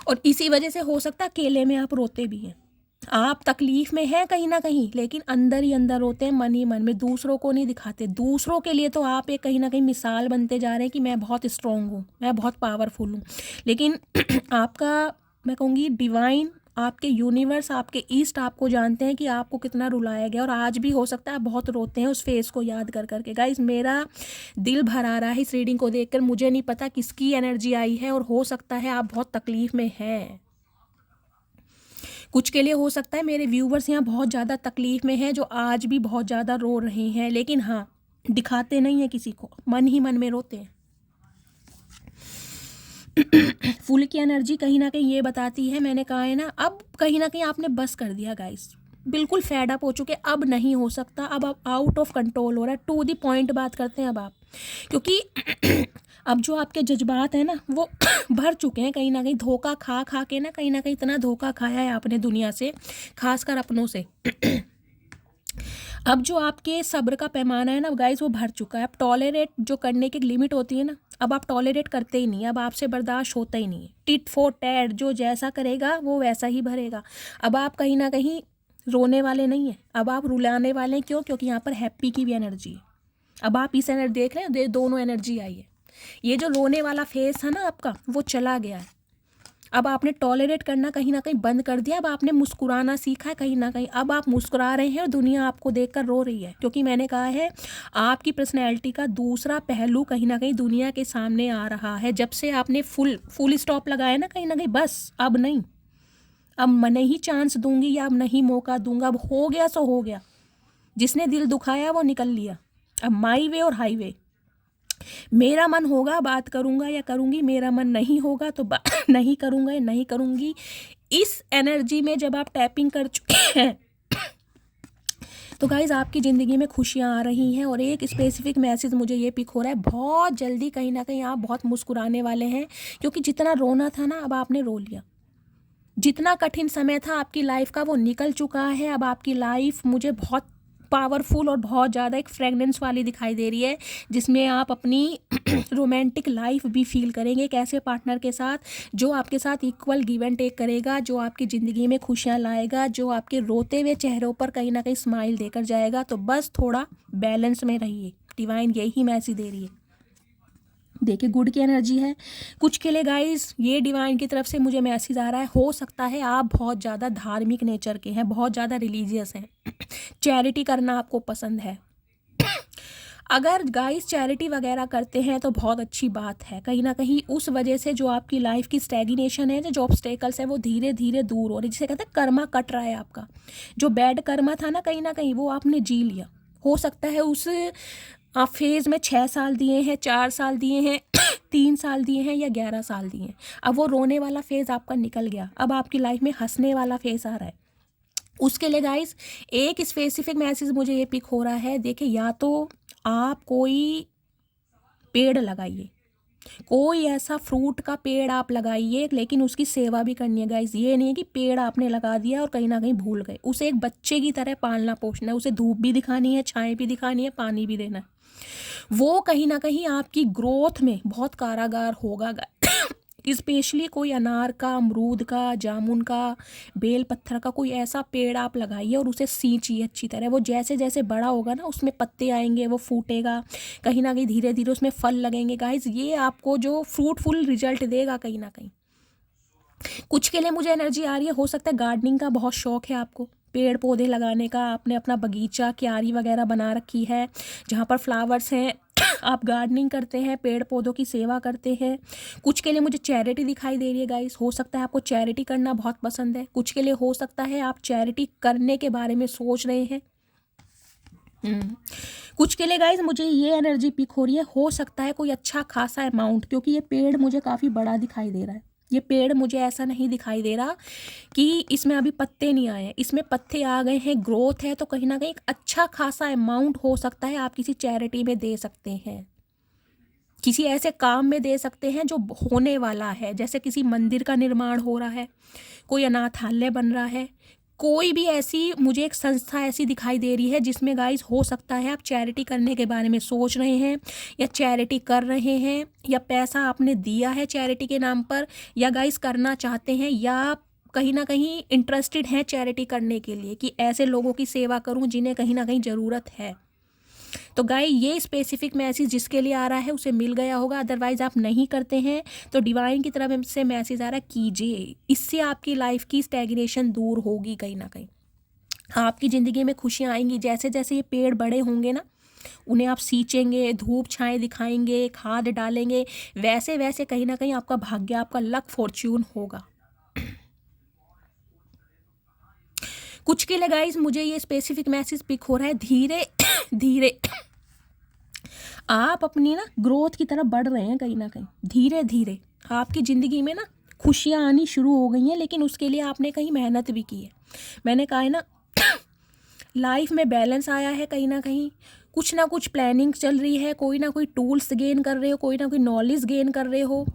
और इसी वजह से हो सकता है अकेले में आप रोते भी हैं, आप तकलीफ में हैं कहीं ना कहीं, लेकिन अंदर ही अंदर रोते हैं, मन ही मन में, दूसरों को नहीं दिखाते। दूसरों के लिए तो आप एक कहीं ना कहीं मिसाल बनते जा रहे हैं कि मैं बहुत स्ट्रॉन्ग हूँ, मैं बहुत पावरफुल हूँ, लेकिन आपका, मैं कहूँगी डिवाइन, आपके यूनिवर्स, आपके ईस्ट आपको जानते हैं कि आपको कितना रुलाया गया। और आज भी हो सकता है आप बहुत रोते हैं उस फेस को याद कर करके। गाइज मेरा दिल भर आ रहा है इस रीडिंग को देखकर, मुझे नहीं पता किसकी एनर्जी आई है, और हो सकता है आप बहुत तकलीफ में हैं। कुछ के लिए हो सकता है मेरे व्यूवर्स यहाँ बहुत ज़्यादा तकलीफ में हैं, जो आज भी बहुत ज़्यादा रो रहे हैं, लेकिन हाँ दिखाते नहीं हैं किसी को, मन ही मन में रोते हैं। फुल की एनर्जी कहीं ना कहीं ये बताती है, मैंने कहा है ना, अब कहीं ना कहीं आपने बस कर दिया गाइस, बिल्कुल फेड अप हो चुके, अब नहीं हो सकता, अब आप आउट ऑफ कंट्रोल हो रहा है। टू दी पॉइंट बात करते हैं अब आप, क्योंकि अब जो आपके जज्बात हैं ना वो भर चुके हैं कहीं ना कहीं, धोखा खा खा के ना कहीं इतना धोखा खाया है आपने दुनिया से, खासकर अपनों से। अब जो आपके सब्र का पैमाना है ना गाइस वो भर चुका है। अब टॉलरेट जो करने की लिमिट होती है ना, अब आप टॉलरेट करते ही नहीं, अब आपसे बर्दाश्त होता ही नहीं है। टिट फॉर टैट, जो जैसा करेगा वो वैसा ही भरेगा। अब आप कहीं ना कहीं रोने वाले नहीं हैं, अब आप रुलाने वाले हैं। क्यों? क्योंकि यहाँ पर हैप्पी की भी एनर्जी है। अब आप इस एनर्जी देख रहे हैं, दोनों एनर्जी आई है। ये जो रोने वाला फेस है ना आपका, वो चला गया है। अब आपने टॉलरेट करना कहीं ना कहीं बंद कर दिया, अब आपने मुस्कुराना सीखा है कहीं ना कहीं। अब आप मुस्कुरा रहे हैं और दुनिया आपको देखकर रो रही है, क्योंकि मैंने कहा है आपकी पर्सनैलिटी का दूसरा पहलू कहीं ना कहीं दुनिया के सामने आ रहा है। जब से आपने फुल स्टॉप लगाया ना कहीं ना कहीं, बस अब नहीं, अब मैं नहीं चांस दूंगी या अब नहीं मौका दूंगा, अब हो गया सो हो गया। जिसने दिल दुखाया वो निकल लिया। अब माई वे और हाईवे, मेरा मन होगा बात करूंगा या करूंगी, मेरा मन नहीं होगा तो नहीं करूंगा या नहीं करूंगी। इस एनर्जी में जब आप टैपिंग कर चुके हैं तो गाइज आपकी ज़िंदगी में खुशियाँ आ रही हैं। और एक स्पेसिफिक मैसेज मुझे ये पिक हो रहा है, बहुत जल्दी कहीं ना कहीं आप बहुत मुस्कुराने वाले हैं, क्योंकि जितना रोना था ना अब आपने रो लिया। जितना कठिन समय था आपकी लाइफ का वो निकल चुका है। अब आपकी लाइफ मुझे बहुत पावरफुल और बहुत ज़्यादा एक फ्रेगनेंस वाली दिखाई दे रही है, जिसमें आप अपनी रोमांटिक लाइफ भी फील करेंगे एक ऐसे पार्टनर के साथ जो आपके साथ इक्वल गिव एंड टेक करेगा, जो आपकी ज़िंदगी में खुशियाँ लाएगा, जो आपके रोते हुए चेहरों पर कहीं ना कहीं स्माइल देकर जाएगा। तो बस थोड़ा बैलेंस में रहिए, डिवाइन यही मैसेज दे रही है। देखिए गुड की एनर्जी है। कुछ के लिए गाइस ये डिवाइन की तरफ से मुझे मैसेज आ रहा है, हो सकता है आप बहुत ज़्यादा धार्मिक नेचर के हैं, बहुत ज़्यादा रिलीजियस हैं, चैरिटी करना आपको पसंद है। अगर गाइस चैरिटी वगैरह करते हैं तो बहुत अच्छी बात है। कहीं ना कहीं उस वजह से जो आपकी लाइफ की स्टैग्नेशन है, जो ऑब्स्टेकल्स है वो धीरे धीरे दूर हो रहे, जिसे कहते हैं कर्मा कट रहा है आपका। जो बैड कर्मा था ना कहीं वो आपने जी लिया। हो सकता है उस आप फेज़ में 6 साल दिए हैं, 4 साल दिए हैं, 3 साल दिए हैं या 11 साल दिए हैं। अब वो रोने वाला फेज़ आपका निकल गया, अब आपकी लाइफ में हंसने वाला फेज़ आ रहा है। उसके लिए गाइस एक स्पेसिफिक मैसेज मुझे ये पिक हो रहा है। देखिए या तो आप कोई पेड़ लगाइए, कोई ऐसा फ्रूट का पेड़ आप लगाइए, लेकिन उसकी सेवा भी करनी है गाइस। ये नहीं है कि पेड़ आपने लगा दिया और कहीं ना कहीं भूल गए, उसे एक बच्चे की तरह पालना पोषना है, उसे धूप भी दिखानी है, छाएं भी दिखानी है, पानी भी देना है। वो कहीं ना कहीं आपकी ग्रोथ में बहुत कारागार होगा। स्पेशली कोई अनार का, अमरूद का, जामुन का, बेल पत्थर का कोई ऐसा पेड़ आप लगाइए और उसे सींचिए अच्छी तरह। वो जैसे जैसे बड़ा होगा ना उसमें पत्ते आएंगे, वो फूटेगा, कहीं ना कहीं धीरे धीरे उसमें फल लगेंगे। गाइज ये आपको जो फ्रूटफुल रिजल्ट देगा कहीं ना कहीं। कुछ के लिए मुझे एनर्जी आ रही है, हो सकता है गार्डनिंग का बहुत शौक है आपको, पेड़ पौधे लगाने का, आपने अपना बगीचा क्यारी वगैरह बना रखी है जहाँ पर फ्लावर्स हैं, आप गार्डनिंग करते हैं, पेड़ पौधों की सेवा करते हैं। कुछ के लिए मुझे चैरिटी दिखाई दे रही है गाइस, हो सकता है आपको चैरिटी करना बहुत पसंद है। कुछ के लिए हो सकता है आप चैरिटी करने के बारे में सोच रहे हैं। कुछ के लिए गाइस मुझे ये एनर्जी पिक हो रही है, हो सकता है कोई अच्छा खासा अमाउंट, क्योंकि ये पेड़ मुझे काफ़ी बड़ा दिखाई दे रहा है। ये पेड़ मुझे ऐसा नहीं दिखाई दे रहा कि इसमें अभी पत्ते नहीं आए हैं, इसमें पत्ते आ गए हैं, ग्रोथ है। तो कहीं ना कहीं एक अच्छा खासा अमाउंट हो सकता है आप किसी चैरिटी में दे सकते हैं, किसी ऐसे काम में दे सकते हैं जो होने वाला है। जैसे किसी मंदिर का निर्माण हो रहा है, कोई अनाथालय बन रहा है, कोई भी ऐसी मुझे एक संस्था ऐसी दिखाई दे रही है जिसमें गाइस हो सकता है आप चैरिटी करने के बारे में सोच रहे हैं या चैरिटी कर रहे हैं या पैसा आपने दिया है चैरिटी के नाम पर या गाइस करना चाहते हैं या कहीं ना कहीं इंटरेस्टेड हैं चैरिटी करने के लिए कि ऐसे लोगों की सेवा करूं जिन्हें कहीं ना कहीं ज़रूरत है। तो गाय ये स्पेसिफिक मैसेज जिसके लिए आ रहा है उसे मिल गया होगा, अदरवाइज आप नहीं करते हैं तो डिवाइन की तरफ से मैसेज आ रहा है कीजिए। इससे आपकी लाइफ की स्टैग्नेशन दूर होगी, कहीं ना कहीं आपकी ज़िंदगी में खुशियाँ आएंगी। जैसे जैसे ये पेड़ बड़े होंगे ना, उन्हें आप सींचेंगे, धूप छाएं दिखाएंगे, खाद डालेंगे, वैसे वैसे कहीं ना कहीं आपका भाग्य, आपका लक, फॉर्च्यून होगा। कुछ के लिए गाइस मुझे ये स्पेसिफिक मैसेज पिक हो रहा है, धीरे धीरे आप अपनी ना ग्रोथ की तरफ बढ़ रहे हैं। कहीं ना कहीं धीरे धीरे आपकी ज़िंदगी में ना खुशियाँ आनी शुरू हो गई हैं, लेकिन उसके लिए आपने कहीं मेहनत भी की है। मैंने कहा है ना लाइफ में बैलेंस आया है, कहीं ना कहीं कुछ ना कुछ प्लानिंग चल रही है, कोई ना कोई टूल्स गेन कर रहे हो, कोई ना कोई नॉलेज गेन कर रहे हो,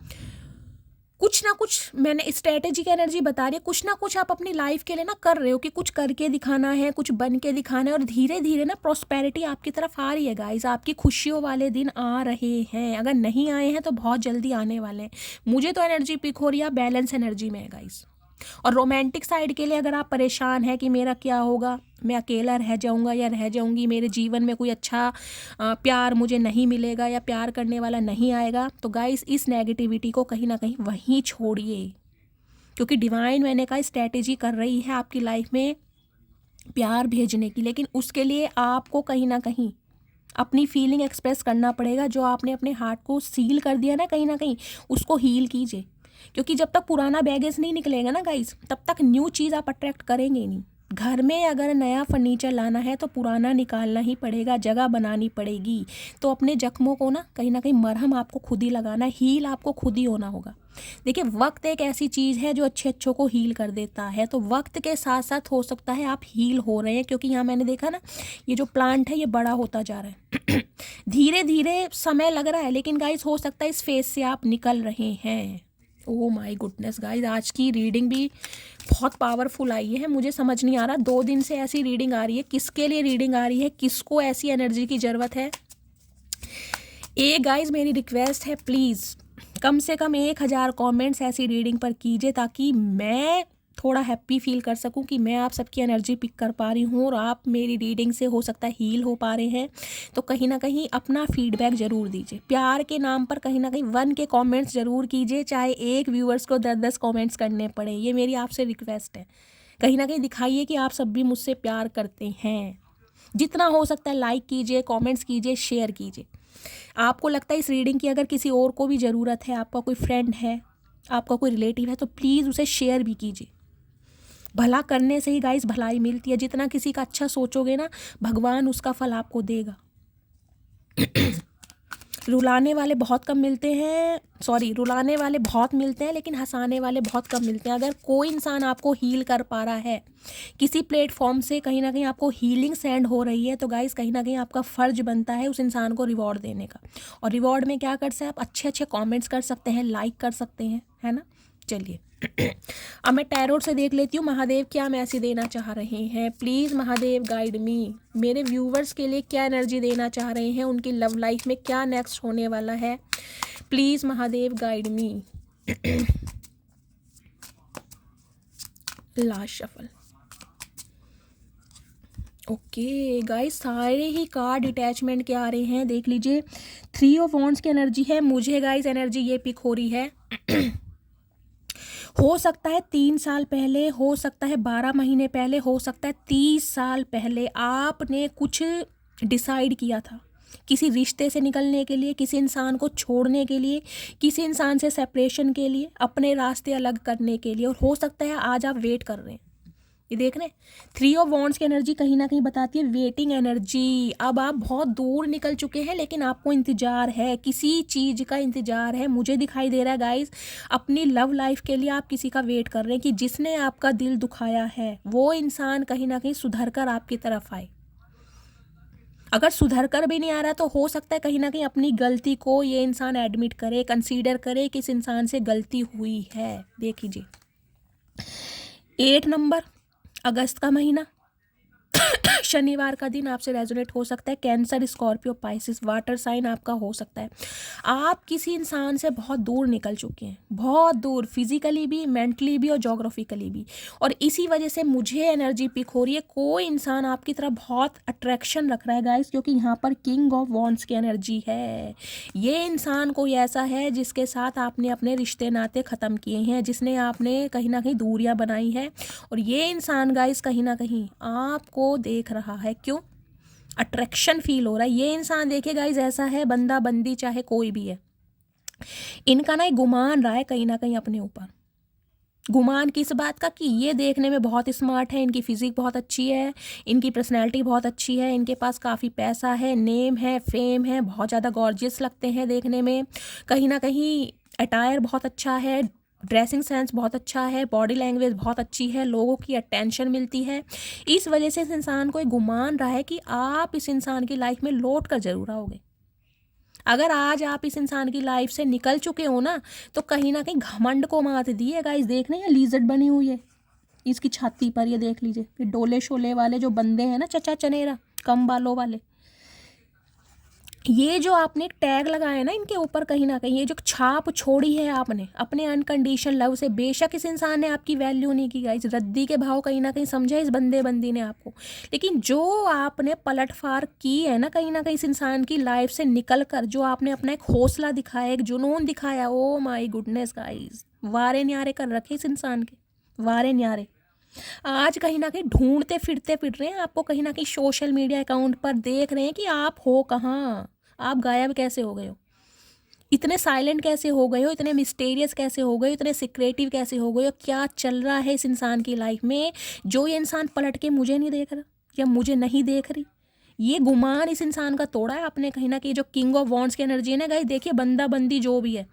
कुछ ना कुछ मैंने स्ट्रेटेजी की एनर्जी बता रही है, कुछ ना कुछ आप अपनी लाइफ के लिए ना कर रहे हो कि कुछ करके दिखाना है, कुछ बन के दिखाना है, और धीरे धीरे ना प्रॉस्पेरिटी आपकी तरफ आ रही है गाइस। आपकी खुशियों वाले दिन आ रहे हैं, अगर नहीं आए हैं तो बहुत जल्दी आने वाले हैं। मुझे तो एनर्जी पिक हो रही है, बैलेंस एनर्जी में है गाइस। और रोमांटिक साइड के लिए अगर आप परेशान हैं कि मेरा क्या होगा, मैं अकेला रह जाऊंगा या रह जाऊंगी, मेरे जीवन में कोई अच्छा प्यार मुझे नहीं मिलेगा या प्यार करने वाला नहीं आएगा, तो गाइस इस नेगेटिविटी को कहीं ना कहीं वहीं छोड़िए, क्योंकि डिवाइन मैंने कहा स्ट्रैटेजी कर रही है आपकी लाइफ में प्यार भेजने की। लेकिन उसके लिए आपको कहीं ना कहीं अपनी फीलिंग एक्सप्रेस करना पड़ेगा। जो आपने अपने हार्ट को सील कर दिया ना कहीं उसको हील कीजिए, क्योंकि जब तक पुराना बैगेज नहीं निकलेगा ना गाइस, तब तक न्यू चीज़ आप अट्रैक्ट करेंगे नहीं। घर में अगर नया फर्नीचर लाना है तो पुराना निकालना ही पड़ेगा, जगह बनानी पड़ेगी। तो अपने जख्मों को ना कहीं मरहम आपको खुद ही लगाना, हील आपको खुद ही होना होगा। देखिए वक्त एक ऐसी चीज़ है जो अच्छों को हील कर देता है। तो वक्त के साथ साथ हो सकता है आप हील हो रहे हैं, क्योंकि यहाँ मैंने देखा ना ये जो प्लांट है ये बड़ा होता जा रहा है धीरे धीरे समय लग रहा है, लेकिन गाइस हो सकता है इस फेज से आप निकल रहे हैं। ओह माय गुडनेस गाइस, आज की रीडिंग भी बहुत पावरफुल आई है। मुझे समझ नहीं आ रहा 2 दिन से ऐसी रीडिंग आ रही है, किसके लिए रीडिंग आ रही है, किसको ऐसी एनर्जी की ज़रूरत है। गाइस मेरी रिक्वेस्ट है, प्लीज़ कम से कम 1000 कमेंट्स ऐसी रीडिंग पर कीजिए, ताकि मैं थोड़ा हैप्पी फील कर सकूं कि मैं आप सबकी एनर्जी पिक कर पा रही हूं और आप मेरी रीडिंग से हो सकता है हील हो पा रहे हैं। तो कहीं ना कहीं अपना फीडबैक ज़रूर दीजिए, प्यार के नाम पर कहीं ना कहीं 1 के कमेंट्स ज़रूर कीजिए, चाहे एक व्यूअर्स को 10-10 कमेंट्स करने पड़े। ये मेरी आपसे रिक्वेस्ट है, कहीं ना कहीं दिखाइए कि आप सब भी मुझसे प्यार करते हैं। जितना हो सकता है लाइक कीजिए, कमेंट्स कीजिए, शेयर कीजिए। आपको लगता है इस रीडिंग की अगर किसी और को भी ज़रूरत है, आपका कोई फ्रेंड है, आपका कोई रिलेटिव है, तो प्लीज़ उसे शेयर भी कीजिए। भला करने से ही गाइस भलाई मिलती है। जितना किसी का अच्छा सोचोगे ना, भगवान उसका फल आपको देगा। रुलाने वाले बहुत कम मिलते हैं, रुलाने वाले बहुत मिलते हैं, लेकिन हंसाने वाले बहुत कम मिलते हैं। अगर कोई इंसान आपको हील कर पा रहा है किसी प्लेटफॉर्म से, कहीं ना कहीं आपको हीलिंग सेंड हो रही है, तो गाइस कहीं ना कहीं आपका फ़र्ज बनता है उस इंसान को रिवॉर्ड देने का। और रिवॉर्ड में क्या कर सकते हैं आप, अच्छे अच्छे कमेंट्स कर सकते हैं, लाइक कर सकते हैं, है ना। चलिए अब मैं टैरोट से देख लेती हूँ महादेव क्या मैसेज देना चाह रहे हैं। प्लीज़ महादेव गाइड मी, मेरे व्यूवर्स के लिए क्या एनर्जी देना चाह रहे हैं, उनकी लव लाइफ में क्या नेक्स्ट होने वाला है। Please Mahadev guide me. Last shuffle. Okay guys, सारे ही कार्ड अटैचमेंट के आ रहे हैं, देख लीजिए। 3 ऑफ वॉन्ड्स की एनर्जी है मुझे गाइस, एनर्जी ये पिक हो रही है। हो सकता है 3 साल पहले, हो सकता है 12 महीने पहले, हो सकता है 30 साल पहले आपने कुछ डिसाइड किया था किसी रिश्ते से निकलने के लिए, किसी इंसान को छोड़ने के लिए, किसी इंसान से सेपरेशन के लिए, अपने रास्ते अलग करने के लिए। और हो सकता है आज आप वेट कर रहे हैं। ये देख रहे हैं 3 ऑफ वॉन्ड्स की एनर्जी कहीं ना कहीं बताती है वेटिंग एनर्जी। अब आप बहुत दूर निकल चुके हैं, लेकिन आपको इंतजार है, किसी चीज़ का इंतजार है। मुझे दिखाई दे रहा है गाइस, अपनी लव लाइफ के लिए आप किसी का वेट कर रहे हैं कि जिसने आपका दिल दुखाया है वो इंसान कहीं ना कहीं सुधर कर आपकी तरफ आए। अगर सुधर कर भी नहीं आ रहा तो हो सकता है कहीं ना कहीं अपनी गलती को ये इंसान एडमिट करे, कंसीडर करे कि इस इंसान से गलती हुई है। देख लीजिए 8 नंबर, अगस्त का महीना, शनिवार का दिन आपसे रेजोनेट हो सकता है। Cancer, Scorpio, Pisces, water sign आपका हो सकता है। आप किसी इंसान से बहुत दूर निकल चुके हैं, बहुत दूर, फिजिकली भी, मेंटली भी और जोग्राफिकली भी, और इसी वजह से मुझे एनर्जी पिक हो रही है। कोई इंसान आपकी तरफ बहुत अट्रैक्शन रख रहा है गाइस, क्योंकि यहाँ पर किंग ऑफ वॉन्ड्स की एनर्जी है। ये इंसान कोई ऐसा है जिसके साथ आपने अपने रिश्ते नाते ख़त्म किए हैं, जिसने आपने कहीं ना कहीं दूरियां बनाई है, और ये इंसान गाइस कहीं ना कहीं आपको देख रहा है। क्यों? अट्रैक्शन फील हो रहा है। ये इंसान देखिए गाइस ऐसा है, बंदा बंदी चाहे कोई भी है, इनका ना एक गुमान रहा है कहीं ना कहीं अपने ऊपर। गुमान किस बात का? कि ये देखने में बहुत स्मार्ट है, इनकी फिजिक बहुत अच्छी है, इनकी पर्सनैलिटी बहुत अच्छी है, इनके पास काफ़ी पैसा है, नेम है, फेम है, बहुत ज़्यादा गॉर्जियस लगते हैं देखने में, कहीं ना कहीं अटायर बहुत अच्छा है, ड्रेसिंग सेंस बहुत अच्छा है, बॉडी लैंग्वेज बहुत अच्छी है, लोगों की अटेंशन मिलती है। इस वजह से इस इंसान को एक गुमान रहा है कि आप इस इंसान की लाइफ में लौट कर जरूर आओगे। अगर आज आप इस इंसान की लाइफ से निकल चुके हो ना, तो कहीं ना कहीं घमंड को मात दिए गाइस। देख रहे हैं लीजर्ड बनी हुई है इसकी छाती पर, ये देख लीजिए, ये डोले शोले वाले जो बंदे हैं ना, चचा चनेरा कम बालों वाले, ये जो आपने एक टैग लगाया ना इनके ऊपर, कहीं ना कहीं ये जो छाप छोड़ी है आपने अपने अनकंडीशन लव से, बेशक इस इंसान ने आपकी वैल्यू नहीं की गाइस, रद्दी के भाव कहीं ना कहीं समझा इस बंदे बंदी ने आपको, लेकिन जो आपने पलटफार की है ना कहीं इस इंसान की लाइफ से निकल कर, जो आपने अपना एक हौसला दिखाया, एक जुनून दिखाया, ओ माई गुडनेस गाइस, वारे न्यारे कर रखे इस इंसान के, वारे न्यारे। आज कहीं ना कहीं ढूंढते फिरते फिर रहे हैं आपको, कहीं ना कहीं सोशल मीडिया अकाउंट पर देख रहे हैं कि आप हो कहाँ, आप गायब कैसे हो गए हो, इतने साइलेंट कैसे हो गए हो, इतने मिस्टीरियस कैसे हो गए हो, इतने सिक्रेटिव कैसे हो गए हो, क्या चल रहा है इस इंसान की लाइफ में, जो ये इंसान पलट के मुझे नहीं देख रहा या मुझे नहीं देख रही। ये गुमान इस इंसान का तोड़ा है आपने कहीं ना कहीं। जो किंग ऑफ वॉन्ड्स की एनर्जी है ना गाइस, देखिए बंदा बंदी जो भी है,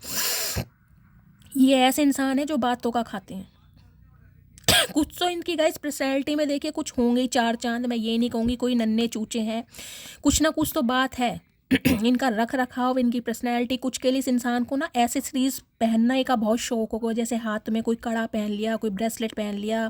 ये ऐसे इंसान है जो बातों का खाते हैं। कुछ तो इनकी गाइस पर्सनैलिटी में देखिए कुछ होंगे ही चार चांद, मैं ये नहीं कहूँगी कोई नन्हे चूचे हैं, कुछ ना कुछ तो बात है। इनका रख रखाव, इनकी पर्सनैलिटी, कुछ के लिए इस इंसान को ना एसेसरीज पहनने का बहुत शौक होगा, जैसे हाथ में कोई कड़ा पहन लिया, कोई ब्रेसलेट पहन लिया,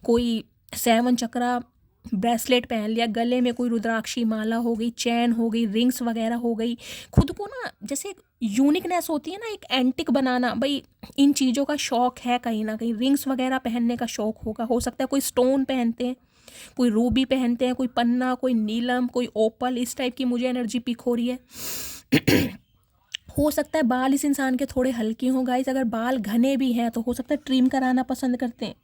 कोई 7 चक्रा ब्रेसलेट पहन लिया, गले में कोई रुद्राक्षी माला हो गई, चैन हो गई, रिंग्स वगैरह हो गई, खुद को ना जैसे यूनिकनेस होती है ना एक एंटिक बनाना, भाई इन चीज़ों का शौक है कहीं ना कहीं, रिंग्स वगैरह पहनने का शौक होगा, हो सकता है कोई स्टोन पहनते हैं, कोई रूबी पहनते हैं, कोई पन्ना, कोई नीलम, कोई ओपल, इस टाइप की मुझे एनर्जी पिक हो रही है। हो सकता है बाल इस इंसान के थोड़े हल्के हों गाइस, अगर बाल घने भी हैं तो हो सकता है ट्रिम कराना पसंद करते हैं।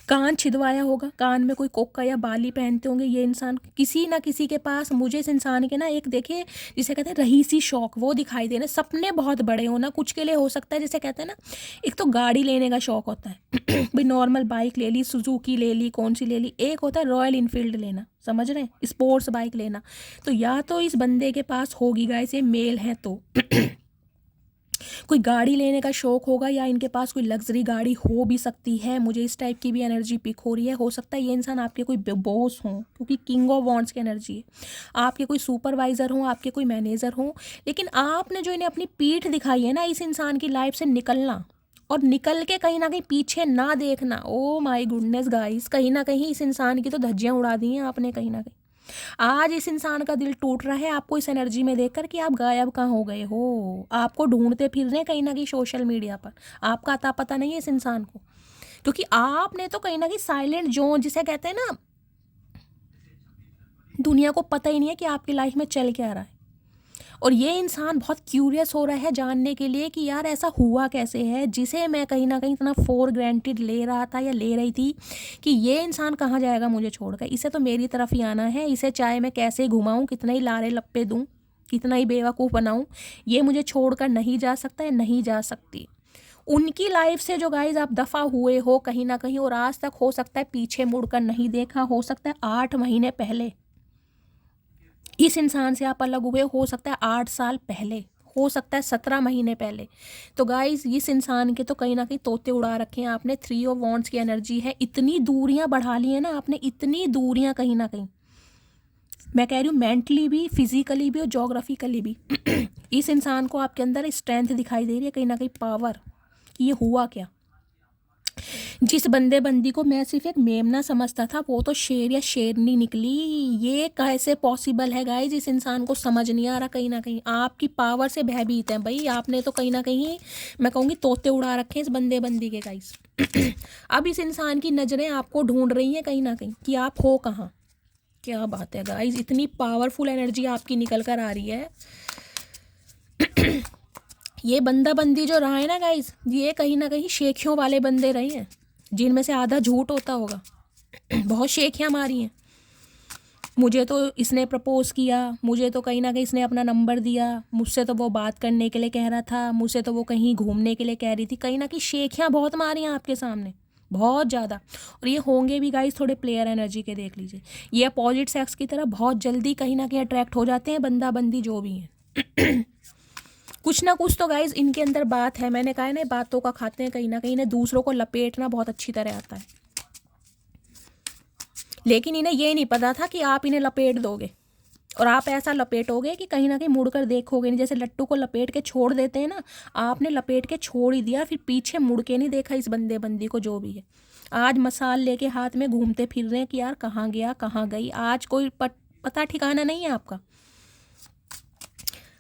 कान छिदवाया होगा, कान में कोई कोका या बाली पहनते होंगे ये इंसान, किसी ना किसी के पास। मुझे इस इंसान के ना एक देखिए जिसे कहते हैं रहीसी शौक, वो दिखाई दे रहे, सपने बहुत बड़े हो ना, कुछ के लिए हो सकता है जिसे कहते हैं ना, एक तो गाड़ी लेने का शौक होता है भाई नॉर्मल बाइक ले ली, सुजुकी ले ली, कौन सी ले ली, एक होता है रॉयल इनफील्ड लेना, समझ रहे हैं, स्पोर्ट्स बाइक लेना। तो या तो इस बंदे के पास होगी गाइस, ये मेल है तो कोई गाड़ी लेने का शौक होगा, या इनके पास कोई लग्जरी गाड़ी हो भी सकती है, मुझे इस टाइप की भी एनर्जी पिक हो रही है। हो सकता है ये इंसान आपके कोई बॉस हो, क्योंकि किंग ऑफ वॉन्ड्स की एनर्जी है, आपके कोई सुपरवाइजर हो, आपके कोई मैनेजर हो, लेकिन आपने जो इन्हें अपनी पीठ दिखाई है ना इस इंसान की लाइफ से निकलना, और निकल के कहीं ना कहीं पीछे ना देखना, ओ माई गुडनेस गाइस, कहीं ना कहीं इस इंसान की तो धज्जियां उड़ा दी हैं आपने कहीं ना कहीं। आज इस इंसान का दिल टूट रहा है आपको इस एनर्जी में देखकर कि आप गायब कहाँ हो गए हो, आपको ढूंढते फिर रहे हैं कहीं ना कहीं सोशल मीडिया पर, आपका अता पता नहीं है इस इंसान को, क्योंकि आपने तो कहीं ना कहीं साइलेंट जोन जिसे कहते हैं ना, दुनिया को पता ही नहीं है कि आपकी लाइफ में चल क्या रहा है। और ये इंसान बहुत क्यूरियस हो रहा है जानने के लिए कि यार ऐसा हुआ कैसे है, जिसे मैं कहीं ना कहीं इतना फॉर ग्रांटेड ले रहा था या ले रही थी कि ये इंसान कहाँ जाएगा मुझे छोड़कर, इसे तो मेरी तरफ ही आना है, इसे चाहे मैं कैसे घुमाऊँ, कितना ही लारे लप्पे दूँ, कितना ही बेवकूफ़ बनाऊँ, ये मुझे छोड़कर नहीं जा सकता है, नहीं जा सकती। उनकी लाइफ से जो गाइज आप दफ़ा हुए हो कहीं ना कहीं, और आज तक हो सकता है पीछे मुड़कर नहीं देखा, हो सकता है 8 महीने पहले इस इंसान से आप अलग हुए, हो सकता है 8 साल पहले, हो सकता है 17 महीने पहले। तो गाइज इस इंसान के तो कहीं ना कहीं तोते उड़ा रखे हैं आपने। 3 ऑफ वॉन्ड्स की एनर्जी है, इतनी दूरियां बढ़ा ली है ना आपने, इतनी दूरियां कहीं ना कहीं, मैं कह रही हूँ मेंटली भी, फिजिकली भी और जोग्राफिकली भी। इस इंसान को आपके अंदर स्ट्रेंथ दिखाई दे रही है कहीं ना कहीं, पावर, कि ये हुआ क्या, जिस बंदे बंदी को मैं सिर्फ एक मेमना समझता था, वो तो शेर या शेरनी निकली। ये कैसे पॉसिबल है गाइज? इस इंसान को समझ नहीं आ रहा। कहीं ना कहीं आपकी पावर से भयभीत है भाई। आपने तो कहीं ना कहीं, मैं कहूँगी, तोते उड़ा रखे हैं इस बंदे बंदी के गाइज। अब इस इंसान की नज़रें आपको ढूंढ रही हैं कहीं ना कहीं कि आप हो कहाँ। क्या बात है गाइज, इतनी पावरफुल एनर्जी आपकी निकल कर आ रही है। ये बंदा बंदी जो रहा है ना गाइज, ये कहीं ना कहीं शेखियों वाले बंदे रहे हैं, जिनमें से आधा झूठ होता होगा। बहुत शेखियाँ मारी हैं। मुझे तो इसने प्रपोज किया, मुझे तो कहीं ना कहीं इसने अपना नंबर दिया, मुझसे तो वो बात करने के लिए कह रहा था, मुझसे तो वो कहीं घूमने के लिए कह रही थी। कहीं ना कहीं शेखियाँ बहुत मारी हैं आपके सामने, बहुत ज़्यादा। और ये होंगे भी गाइस थोड़े प्लेयर एनर्जी के, देख लीजिए। ये अपोजिट सेक्स की तरह बहुत जल्दी कहीं ना कहीं अट्रैक्ट हो जाते हैं, बंदा बंदी जो भी हैं। कुछ ना कुछ तो गाइज इनके अंदर बात है। मैंने कहा है ना, बातों का खाते हैं। कहीं ना कहीं इन्हें दूसरों को लपेटना बहुत अच्छी तरह आता है, लेकिन इन्हें ये नहीं पता था कि आप इन्हें लपेट दोगे, और आप ऐसा लपेटोगे कि कहीं ना कहीं मुड़कर देखोगे नहीं। जैसे लट्टू को लपेट के छोड़ देते हैं ना, आपने लपेट के छोड़ ही दिया, फिर पीछे मुड़ के नहीं देखा इस बंदे बंदी को जो भी है। आज मसाल लेके हाथ में घूमते फिर रहे हैं कि यार कहाँ गया कहाँ गई। आज कोई पता ठिकाना नहीं है आपका।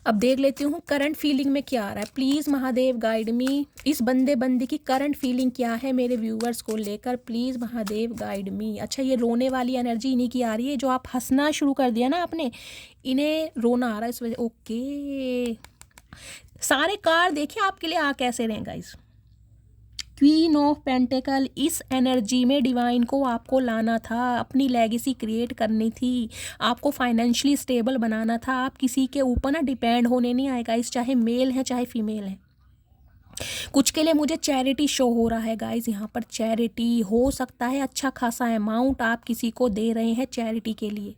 अब देख लेती हूँ करंट फीलिंग में क्या आ रहा है। प्लीज़ महादेव गाइड मी। इस बंदे बंदी की करंट फीलिंग क्या है मेरे व्यूवर्स को लेकर? प्लीज़ महादेव गाइड मी। अच्छा, ये रोने वाली एनर्जी इन्हीं की आ रही है। जो आप हंसना शुरू कर दिया ना आपने, इन्हें रोना आ रहा है इस वजह। ओके, सारे कार्ड देखिए आपके लिए आ कैसे रहे गाइस। क्वीन ऑफ पेंटिकल, इस एनर्जी में डिवाइन को आपको लाना था, अपनी लेगेसी क्रिएट करनी थी, आपको फाइनेंशियली स्टेबल बनाना था। आप किसी के ऊपर ना डिपेंड होने नहीं आएगा, इस चाहे मेल है चाहे फीमेल है। कुछ के लिए मुझे चैरिटी शो हो रहा है गाइज। यहाँ पर चैरिटी हो सकता है अच्छा खासा अमाउंट आप किसी को दे रहे हैं चैरिटी के लिए।